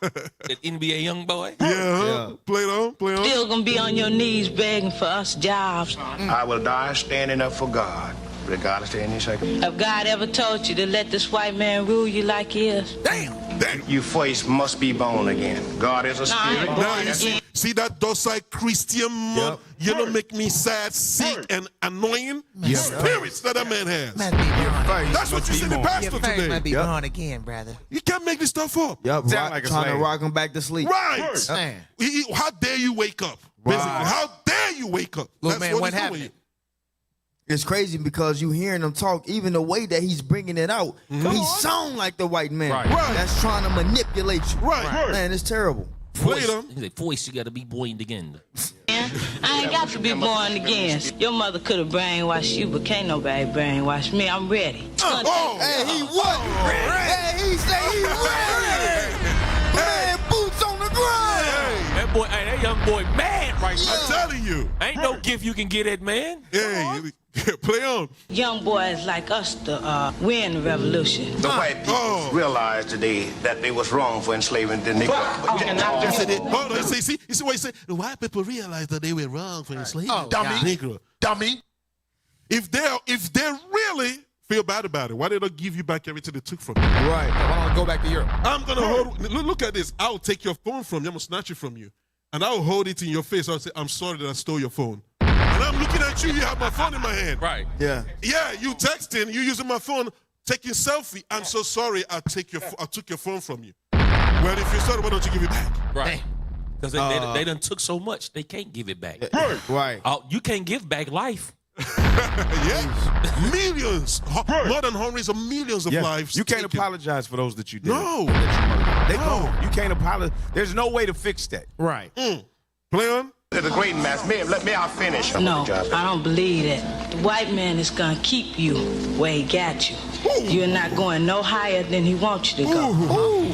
That NBA young boy. Yeah. Play it on. Still gonna be on your knees begging for us jobs. I will die standing up for God, regardless of any circumstance. Have God ever told you to let this white man rule you like he is? Damn. You first must be born again. God is a spirit. Now you see that docile Christian man, you don't make me sad, sick, and annoying spirits that a man has. That's what you see the pastor today. You might be born again, brother. You can't make this stuff up. Yep, trying to rock him back to sleep. Right. How dare you wake up? Basically, how dare you wake up? Look, man, what happened? It's crazy because you hearing him talk, even the way that he's bringing it out, he sound like the white man. Right. That's trying to manipulate you. Right. Man, it's terrible. He's like, voice, you gotta be born again. I ain't got to be born again. Your mother could have brainwashed you, but can't nobody brainwash me. I'm ready. Hey, he wasn't ready. Hey, he said he ready. Man, boots on the ground. That boy, that young boy mad right now. I'm telling you. Ain't no gift you can get that man. Hey, Play on. Young boys like us to win the revolution. The white people realized today that they was wrong for enslaving the Negro. Hold on, you see what he said? The white people realized that they were wrong for enslaving the Negro. Dummy. If they really feel bad about it, why they don't give you back everything they took from you? Right. Why don't go back to Europe? I'm gonna hold. Look at this. I'll take your phone from you. I'm gonna snatch it from you, and I'll hold it in your face. I'll say, "I'm sorry that I stole your phone." And I'm looking at you. You have my phone in my hand. Right. Yeah. Yeah. You texting. You using my phone. Taking selfie. I'm so sorry. I took your phone from you. Well, if you're sorry, why don't you give it back? Right. Because they done took so much, they can't give it back. Right. You can't give back life. Yes. Millions. More than hundreds of millions of lives. You can't apologize for those that you did. No. You can't apologize. There's no way to fix that. Right. Play on. The great mass. May I finish? No, I don't believe that. The white man is going to keep you where he got you. You're not going no higher than he wants you to go.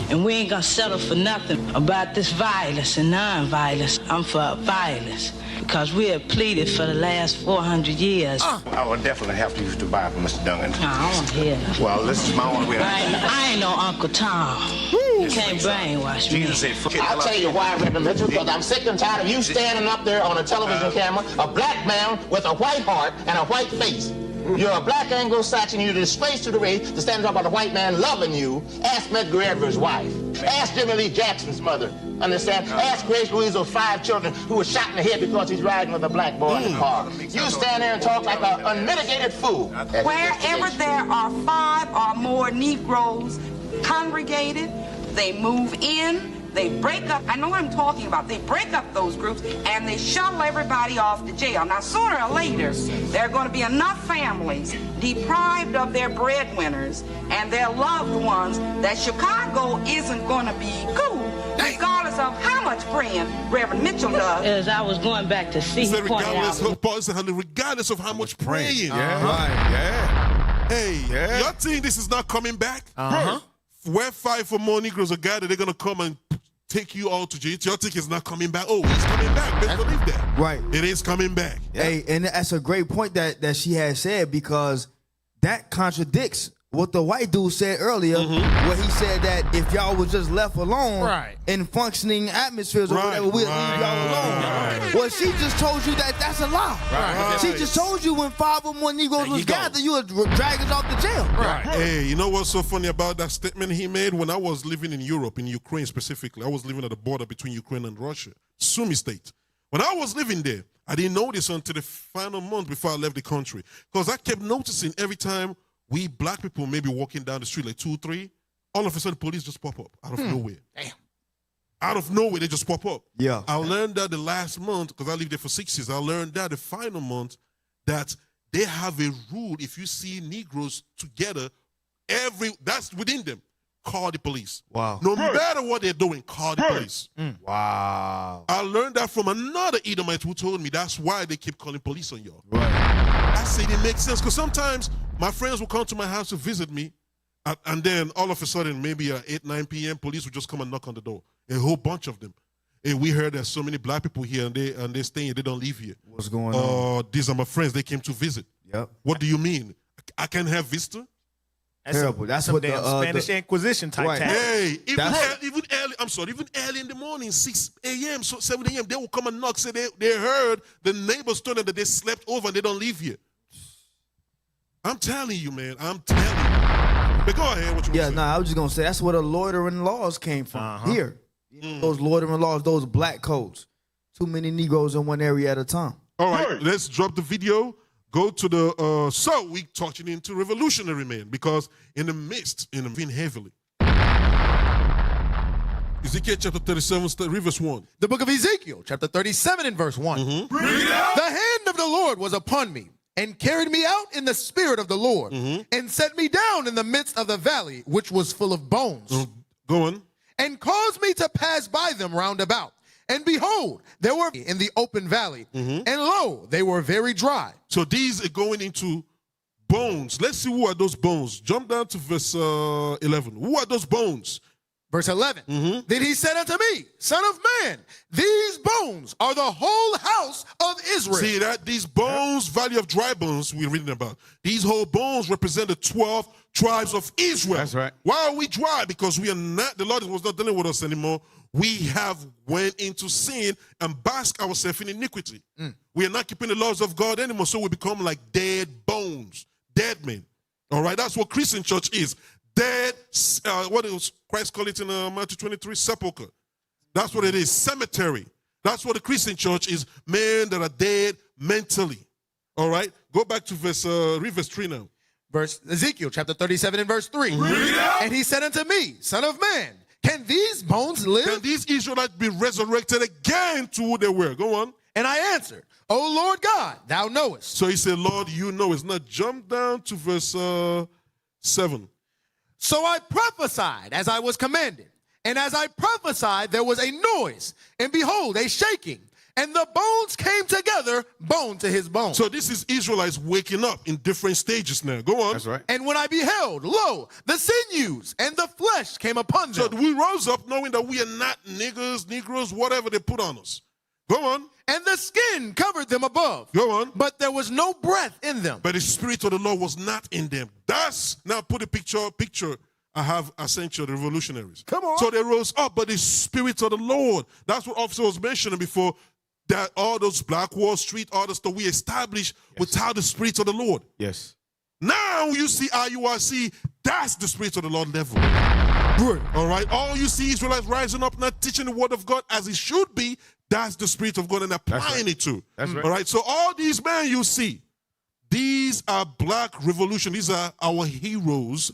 And we ain't going to settle for nothing about this violence and non-violence. I'm for violence because we have pleaded for the last 400 years. I will definitely have to use the Bible, Mr. Duncan. No, I don't want to hear nothing. Well, this is my only way. I ain't no Uncle Tom. You can't brainwash me. Jesus said, I'll tell you why, Reverend Mitchell, because I'm sick and tired of you standing up there on a television camera, a black man with a white heart and a white face. You're a black Anglo-Saxon, you're a disgrace to the race to stand up about a white man loving you. Ask Medgar Evers' wife. Ask Jimmy Lee Jackson's mother. Understand? Ask Grace Louise of 5 children who was shot in the head because he's riding with a black boy in the car. You stand there and talk like an unmitigated fool. Wherever there are 5 or more Negroes congregated, they move in, they break up. I know what I'm talking about. They break up those groups and they shuttle everybody off to jail. Now, sooner or later, there are going to be enough families deprived of their breadwinners and their loved ones that Chicago isn't going to be cool, regardless of how much praying Reverend Mitchell does. As I was going back to see, he pointed out. Regardless of how much praying. Yeah. Hey, y'all think this is not coming back? Where 5 or more Negroes are gathered, they're going to come and take you all to jail. Y'all think it's not coming back? Oh, it's coming back. Best believe that. Right. It is coming back. Hey, and that's a great point that she had said, because that contradicts what the white dude said earlier, where he said that if y'all was just left alone in functioning atmospheres or whatever, we'd leave y'all alone. Well, she just told you that that's a lie. She just told you when 5 or more Negroes was gathered, you would drag us off to jail. Hey, you know what's so funny about that statement he made? When I was living in Europe, in Ukraine specifically, I was living at the border between Ukraine and Russia, Sumy State. When I was living there, I didn't know this until the final month before I left the country, because I kept noticing every time we black people may be walking down the street, like 2 or 3, all of a sudden police just pop up out of nowhere. Damn. Out of nowhere, they just pop up. Yeah. I learned that the last month, because I lived there for 6 years, I learned that the final month that they have a rule. If you see Negroes together, that's within them, call the police. Wow. No matter what they're doing, call the police. Wow. I learned that from another Edomite who told me that's why they keep calling police on y'all. I said it makes sense, because sometimes my friends will come to my house to visit me, and then all of a sudden, maybe at 8, 9 p.m., police will just come and knock on the door. A whole bunch of them. And we heard there's so many black people here, and they're staying, they don't live here. What's going on? These are my friends, they came to visit. Yep. What do you mean? I can't have visitor? Terrible. That's some what damn Spanish Inquisition type tactic. Hey, even early in the morning, 6 a.m., 7 a.m., they will come and knock, say they heard the neighbors told them that they slept over and they don't live here. I'm telling you, man. I'm telling you. But go ahead. What you I was just going to say, that's where the loitering laws came from. Here. Those loitering laws, those black codes. Too many Negroes in one area at a time. All right, let's drop the video. Go to the, so we touching into Revolutionary Man, because in the midst, heavily. Ezekiel chapter 37, verse 1. The book of Ezekiel, chapter 37 and verse 1. The hand of the Lord was upon me, and carried me out in the spirit of the Lord, and set me down in the midst of the valley, which was full of bones. Go on. And caused me to pass by them round about. And behold, there were in the open valley, and lo, they were very dry. So these are going into bones. Let's see who are those bones. Jump down to verse 11. Who are those bones? Verse 11. Then he said unto me, Son of man, these bones are the whole house of Israel. See that? These bones, valley of dry bones, we're reading about. These whole bones represent the 12 tribes of Israel. That's right. Why are we dry? Because we are not, the Lord was not dealing with us anymore. We have went into sin and bask ourselves in iniquity. We are not keeping the laws of God anymore, so we become like dead bones, dead men. All right, that's what Christian church is. Dead, what does Christ call it in Matthew 23? Sepulcher. That's what it is, cemetery. That's what the Christian church is, men that are dead mentally. All right, go back to read verse 3 now. Verse Ezekiel chapter 37 and verse 3. And he said unto me, Son of man, can these bones live? Can these Israelites be resurrected again to who they were? Go on. And I answered, O Lord God, thou knowest. So he said, Lord, you know. It's not. Jump down to verse 7. So I prophesied as I was commanded. And as I prophesied, there was a noise, and behold, a shaking. And the bones came together, bone to his bone. So this is Israelites waking up in different stages now. Go on. That's right. And when I beheld, lo, the sinews and the flesh came upon them. So we rose up knowing that we are not niggers, Negroes, whatever they put on us. Go on. And the skin covered them above. Go on. But there was no breath in them. But the Spirit of the Lord was not in them. That's, now put a picture. I have Essential, the Revolutionaries. Come on. So they rose up, but the Spirit of the Lord. That's what Officer was mentioning before, that all those Black Wall Street, all the stuff we established without the Spirit of the Lord. Yes. Now you see IUIC, that's the Spirit of the Lord level. Good. All right. All you see Israelites rising up, not teaching the word of God as it should be, that's the Spirit of God and applying it to. That's right. All right. So all these men you see, these are Black revolution. These are our heroes.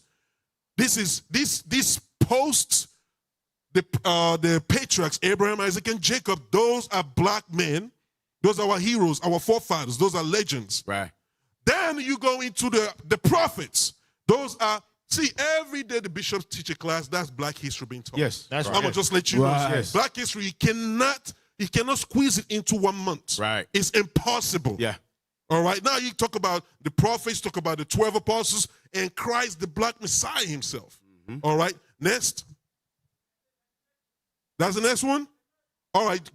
This post the patriarchs, Abraham, Isaac, and Jacob. Those are Black men. Those are our heroes, our forefathers. Those are legends. Right. Then you go into the prophets. Those are, see, every day the bishops teach a class, that's Black history being taught. Yes, that's I'm right. going to just let you know. Yes. Black history, you cannot squeeze it into 1 month. Right. It's impossible. Yeah. All right. Now you talk about the prophets, talk about the 12 apostles, and Christ, the Black Messiah himself. All right. Next. That's the next one. All right. Let's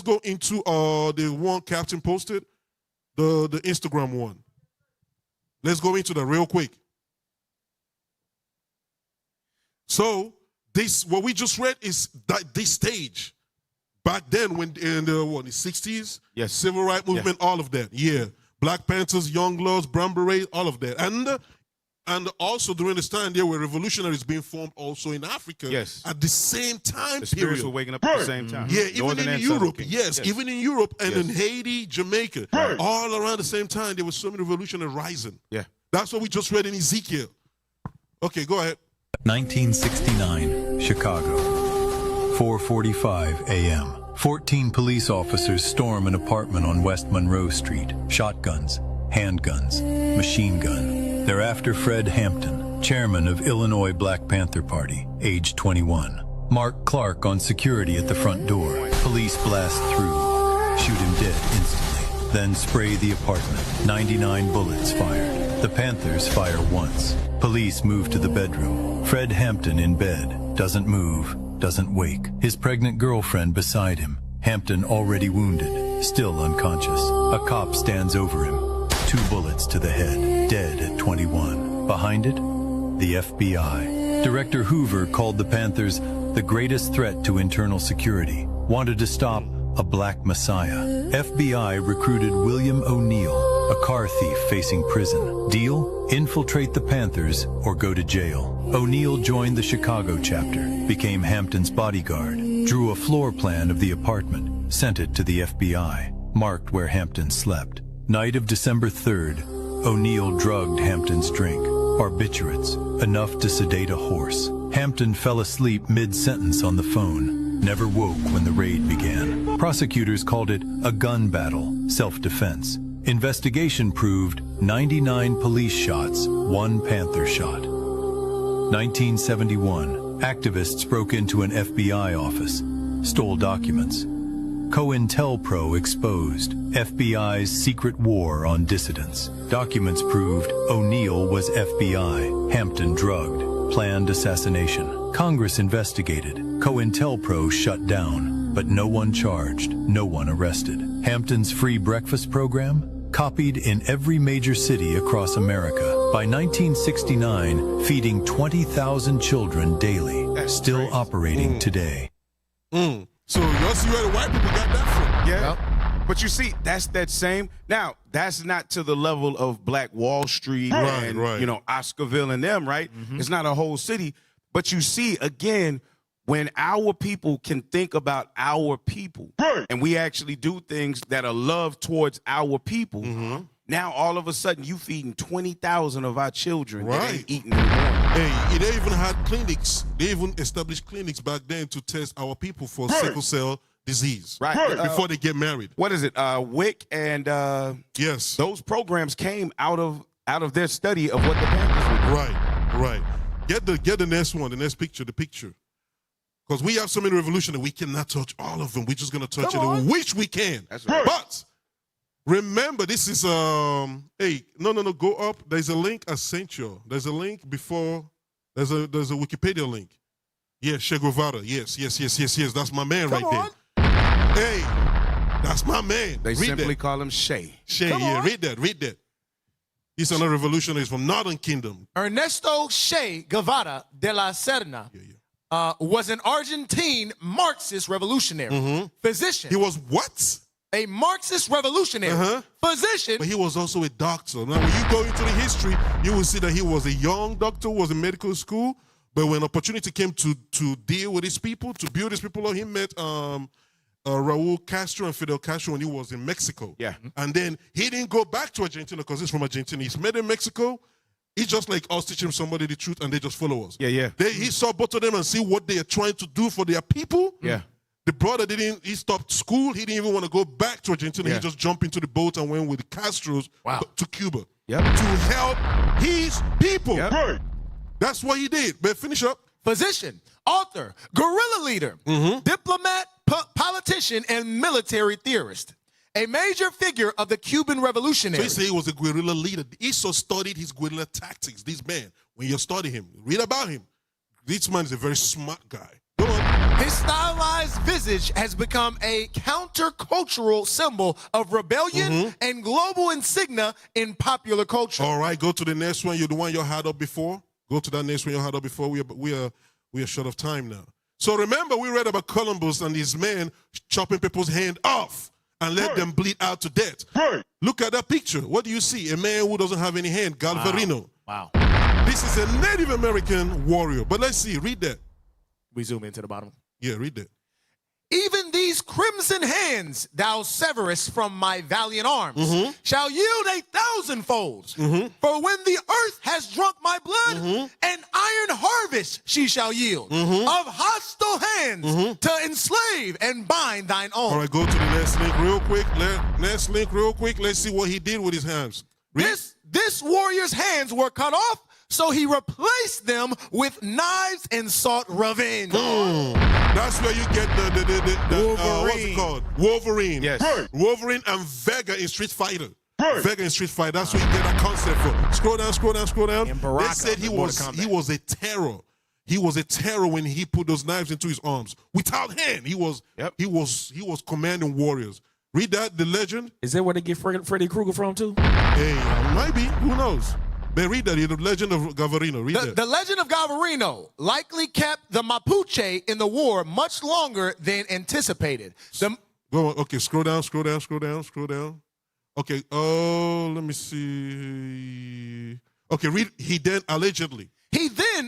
go into the one Captain posted, the Instagram one. Let's go into that real quick. So what we just read is that this stage. Back then, when in the 60s, yes, civil rights movement, all of that, Black Panthers, Young Lords, Brown Berets, all of that, and also during this time there were revolutionaries being formed also in Africa. Yes, at the same time. The spirits were waking up at the same time. Yeah, even Northern in Europe. Yes, even in Europe and in Haiti, Jamaica, all around the same time there was so many revolutionaries rising. Yeah, that's what we just read in Ezekiel. Okay, go ahead. 1969, Chicago. 4:45 a.m. 14 police officers storm an apartment on West Monroe Street. Shotguns, handguns, machine gun. They're after Fred Hampton, chairman of Illinois Black Panther Party, age 21. Mark Clark on security at the front door. Police blast through, shoot him dead instantly, then spray the apartment. 99 bullets fired. The Panthers fire once. Police move to the bedroom. Fred Hampton in bed, doesn't move, doesn't wake. His pregnant girlfriend beside him. Hampton already wounded, still unconscious. A cop stands over him. 2 bullets to the head, dead at 21. Behind it, the FBI. Director Hoover called the Panthers the greatest threat to internal security. Wanted to stop a Black Messiah. FBI recruited William O'Neill, a car thief facing prison. Deal? Infiltrate the Panthers or go to jail. O'Neill joined the Chicago chapter, became Hampton's bodyguard, drew a floor plan of the apartment, sent it to the FBI, marked where Hampton slept. Night of December 3rd, O'Neill drugged Hampton's drink, barbiturates, enough to sedate a horse. Hampton fell asleep mid-sentence on the phone, never woke when the raid began. Prosecutors called it a gun battle, self-defense. Investigation proved 99 police shots, 1 Panther shot. 1971, activists broke into an FBI office, stole documents. COINTELPRO exposed FBI's secret war on dissidents. Documents proved O'Neill was FBI, Hampton drugged, planned assassination. Congress investigated. COINTELPRO shut down, but no one charged, no one arrested. Hampton's free breakfast program? Copied in every major city across America. By 1969, feeding 20,000 children daily. Still operating today. So y'all see where the white people got that from? Yeah. Yep. But you see, that's that same. Now, that's not to the level of Black Wall Street and, you know, Oscarville and them, right? It's not a whole city. But you see, again, when our people can think about our people and we actually do things that are love towards our people, now all of a sudden you feeding 20,000 of our children that ain't eating in the morning. Hey, they even had clinics. They even established clinics back then to test our people for sickle cell disease. Before they get married. What is it? WIC and yes, those programs came out of their study of what the Panthers were doing. Right. Get the next one, the next picture, the picture. Because we have so many revolutionaries, we cannot touch all of them. We're just gonna touch it, which we can. That's right. But remember, this is hey, no, go up. There's a link I sent you. There's a link before. There's a Wikipedia link. Yeah, Che Guevara. Yes. That's my man there. Hey, that's my man. They simply call him Che. Che, yeah, read that. He's another revolutionary from Northern Kingdom. Ernesto Che Guevara de la Serna was an Argentine Marxist revolutionary, physician. He was what? A Marxist revolutionary, physician. But he was also a doctor. Now, when you go into the history, you will see that he was a young doctor, was in medical school, but when opportunity came to deal with his people, to build his people, he met Raul Castro and Fidel Castro when he was in Mexico. Yeah. And then he didn't go back to Argentina because he's from Argentina. He's met in Mexico. It's just like us teaching somebody the truth and they just follow us. Yeah. He saw both of them and see what they are trying to do for their people. Yeah. The brother he stopped school. He didn't even want to go back to Argentina. He just jumped into the boat and went with the Castros to Cuba to help his people. Yep. That's what he did. But finish up. Physician, author, guerrilla leader, diplomat, politician, and military theorist. A major figure of the Cuban Revolutionary. So he said he was a guerrilla leader. He so studied his guerrilla tactics. This man, when you study him, read about him. This man is a very smart guy. Go on. His stylized visage has become a countercultural symbol of rebellion and global insignia in popular culture. All right, go to the next one. You're the one you had up before. Go to that next one you had up before. We are short of time now. So remember, we read about Columbus and his men chopping people's hand off and let them bleed out to death. Look at that picture. What do you see? A man who doesn't have any hand, Galvarino. Wow. This is a Native American warrior. But let's see, read that. We zoom into the bottom. Yeah, read that. Even these crimson hands thou severest from my valiant arms shall yield 1,000-fold. For when the earth has drunk my blood, an iron harvest she shall yield of hostile hands to enslave and bind thine own. All right, go to the next link real quick. Let's see what he did with his hands. This warrior's hands were cut off, so he replaced them with knives and sought revenge. That's where you get the Wolverine. What's it called? Wolverine. Yes. Wolverine and Vega in Street Fighter. Vega in Street Fighter. That's where you get that concept from. Scroll down. And Baraka, they said he was a terror. He was a terror when he put those knives into his arms. Without hand, he was commanding warriors. Read that, the legend. Is that where they get Freddy Krueger from too? Hey, might be. Who knows? But read that, the legend of Galvarino. Read that. The legend of Galvarino likely kept the Mapuche in the war much longer than anticipated. Go on. Okay, scroll down. Okay, let me see. Okay, read. He then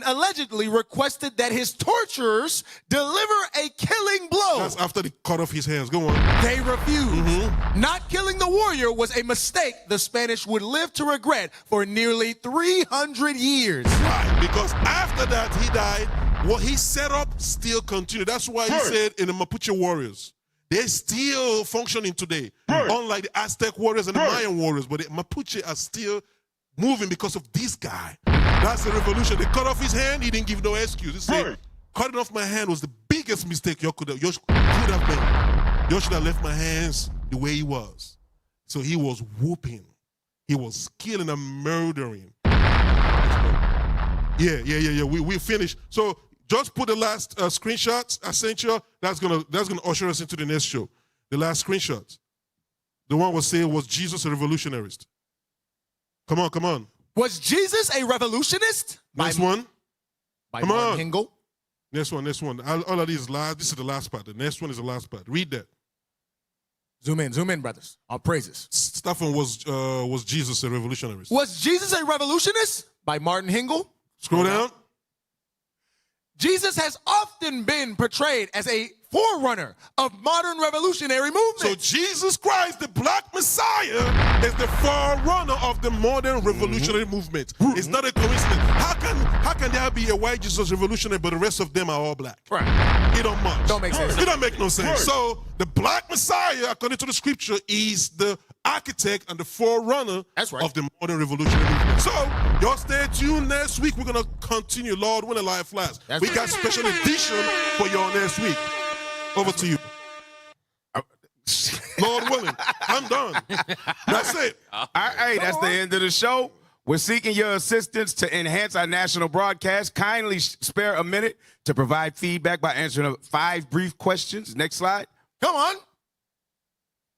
allegedly requested that his torturers deliver a killing blow. That's after they cut off his hands. Go on. They refused. Not killing the warrior was a mistake the Spanish would live to regret for nearly 300 years. Right, because after that he died, what he set up still continued. That's why he said in the Mapuche warriors, they're still functioning today. Unlike the Aztec warriors and the Mayan warriors, but the Mapuche are still moving because of this guy. That's the revolution. They cut off his hand. He didn't give no excuse. He said, cutting off my hand was the biggest mistake you could have made. You should have left my hands the way he was. So he was whooping. He was killing and murdering. Yeah. We finished. So Just put the last screenshots I sent you. That's gonna usher us into the next show. The last screenshots. The one was saying, was Jesus a revolutionarist? Come on. Was Jesus a revolutionist? Next one. By Come Martin on. Hingle. Next one. All of these is last. This is the last part. The next one is the last part. Read that. Zoom in, brothers. All praises. Stephen, was Jesus a revolutionarist? Was Jesus a revolutionist? By Martin Hingle. Scroll down. Jesus has often been portrayed as a forerunner of modern revolutionary movements. So Jesus Christ, the Black Messiah, is the forerunner of the modern revolutionary movement. It's not a coincidence. How can there be a white Jesus revolutionary, but the rest of them are all black? Right. It don't much. Don't make sense. It don't make no sense. So the Black Messiah, according to the scripture, is the architect and the forerunner of the modern revolutionary movement. So y'all stay tuned next week. We're gonna continue, Lord willing, live flash. We got special edition for y'all next week. Over to you. Lord willing, I'm done. That's it. All right, that's the end of the show. We're seeking your assistance to enhance our national broadcast. Kindly spare a minute to provide feedback by answering 5 brief questions. Next slide. Come on.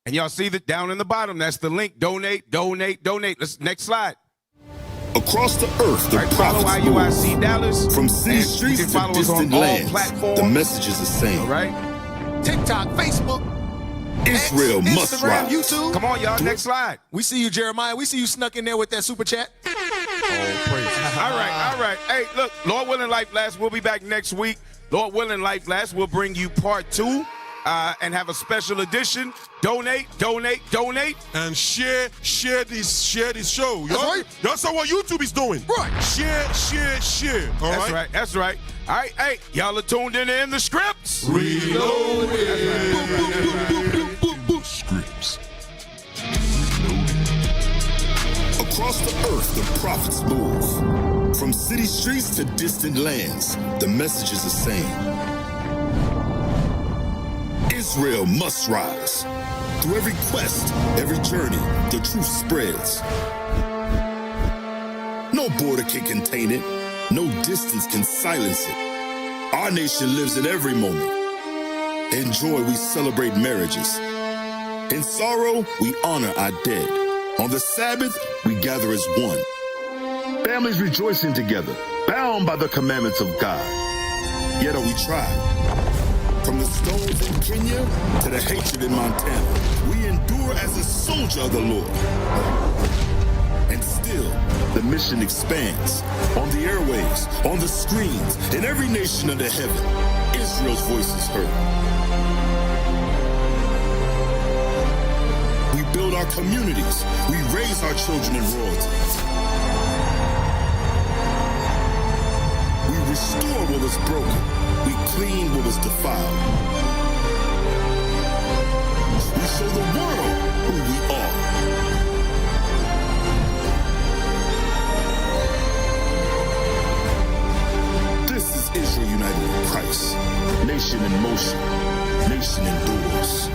And y'all see that down in the bottom. That's the link. Donate. Next slide. Across the earth, the follow prophets IUIC Dallas. from city And streets you can to follow us on distant all lands. platforms. The message is the same. All right. TikTok, Facebook, Israel X, must Instagram, rise. YouTube. Come on, y'all. Next slide. We see you, Jeremiah. We see you snuck in there with that super chat. All right. Hey, look, Lord willing, Life Lasts. We'll be back next week. Lord willing, Life Lasts. We'll bring you part 2 and have a special edition. Donate. And share this show. Y'all saw what YouTube is doing. Right. Share. All right. That's right. All right, hey, y'all are tuned in the scripts. Reloaded. Scripts. Across the earth, the prophets move. From city streets to distant lands, the message is the same. Israel must rise. Through every quest, every journey, the truth spreads. No border can contain it. No distance can silence it. Our nation lives in every moment. In joy, we celebrate marriages. In sorrow, we honor our dead. On the Sabbath, we gather as one. Families rejoicing together, bound by the commandments of God. Yet are we tried. From the stones in Kenya to the hatred in Montana, we endure as a soldier of the Lord. And still, the mission expands. On the airwaves, on the screens, in every nation under heaven, Israel's voice is heard. We build our communities. We raise our children in royalty. We restore what was broken. We clean what was defiled. We show the world who we are. This is Israel united in Christ. Nation in motion. Nation endures.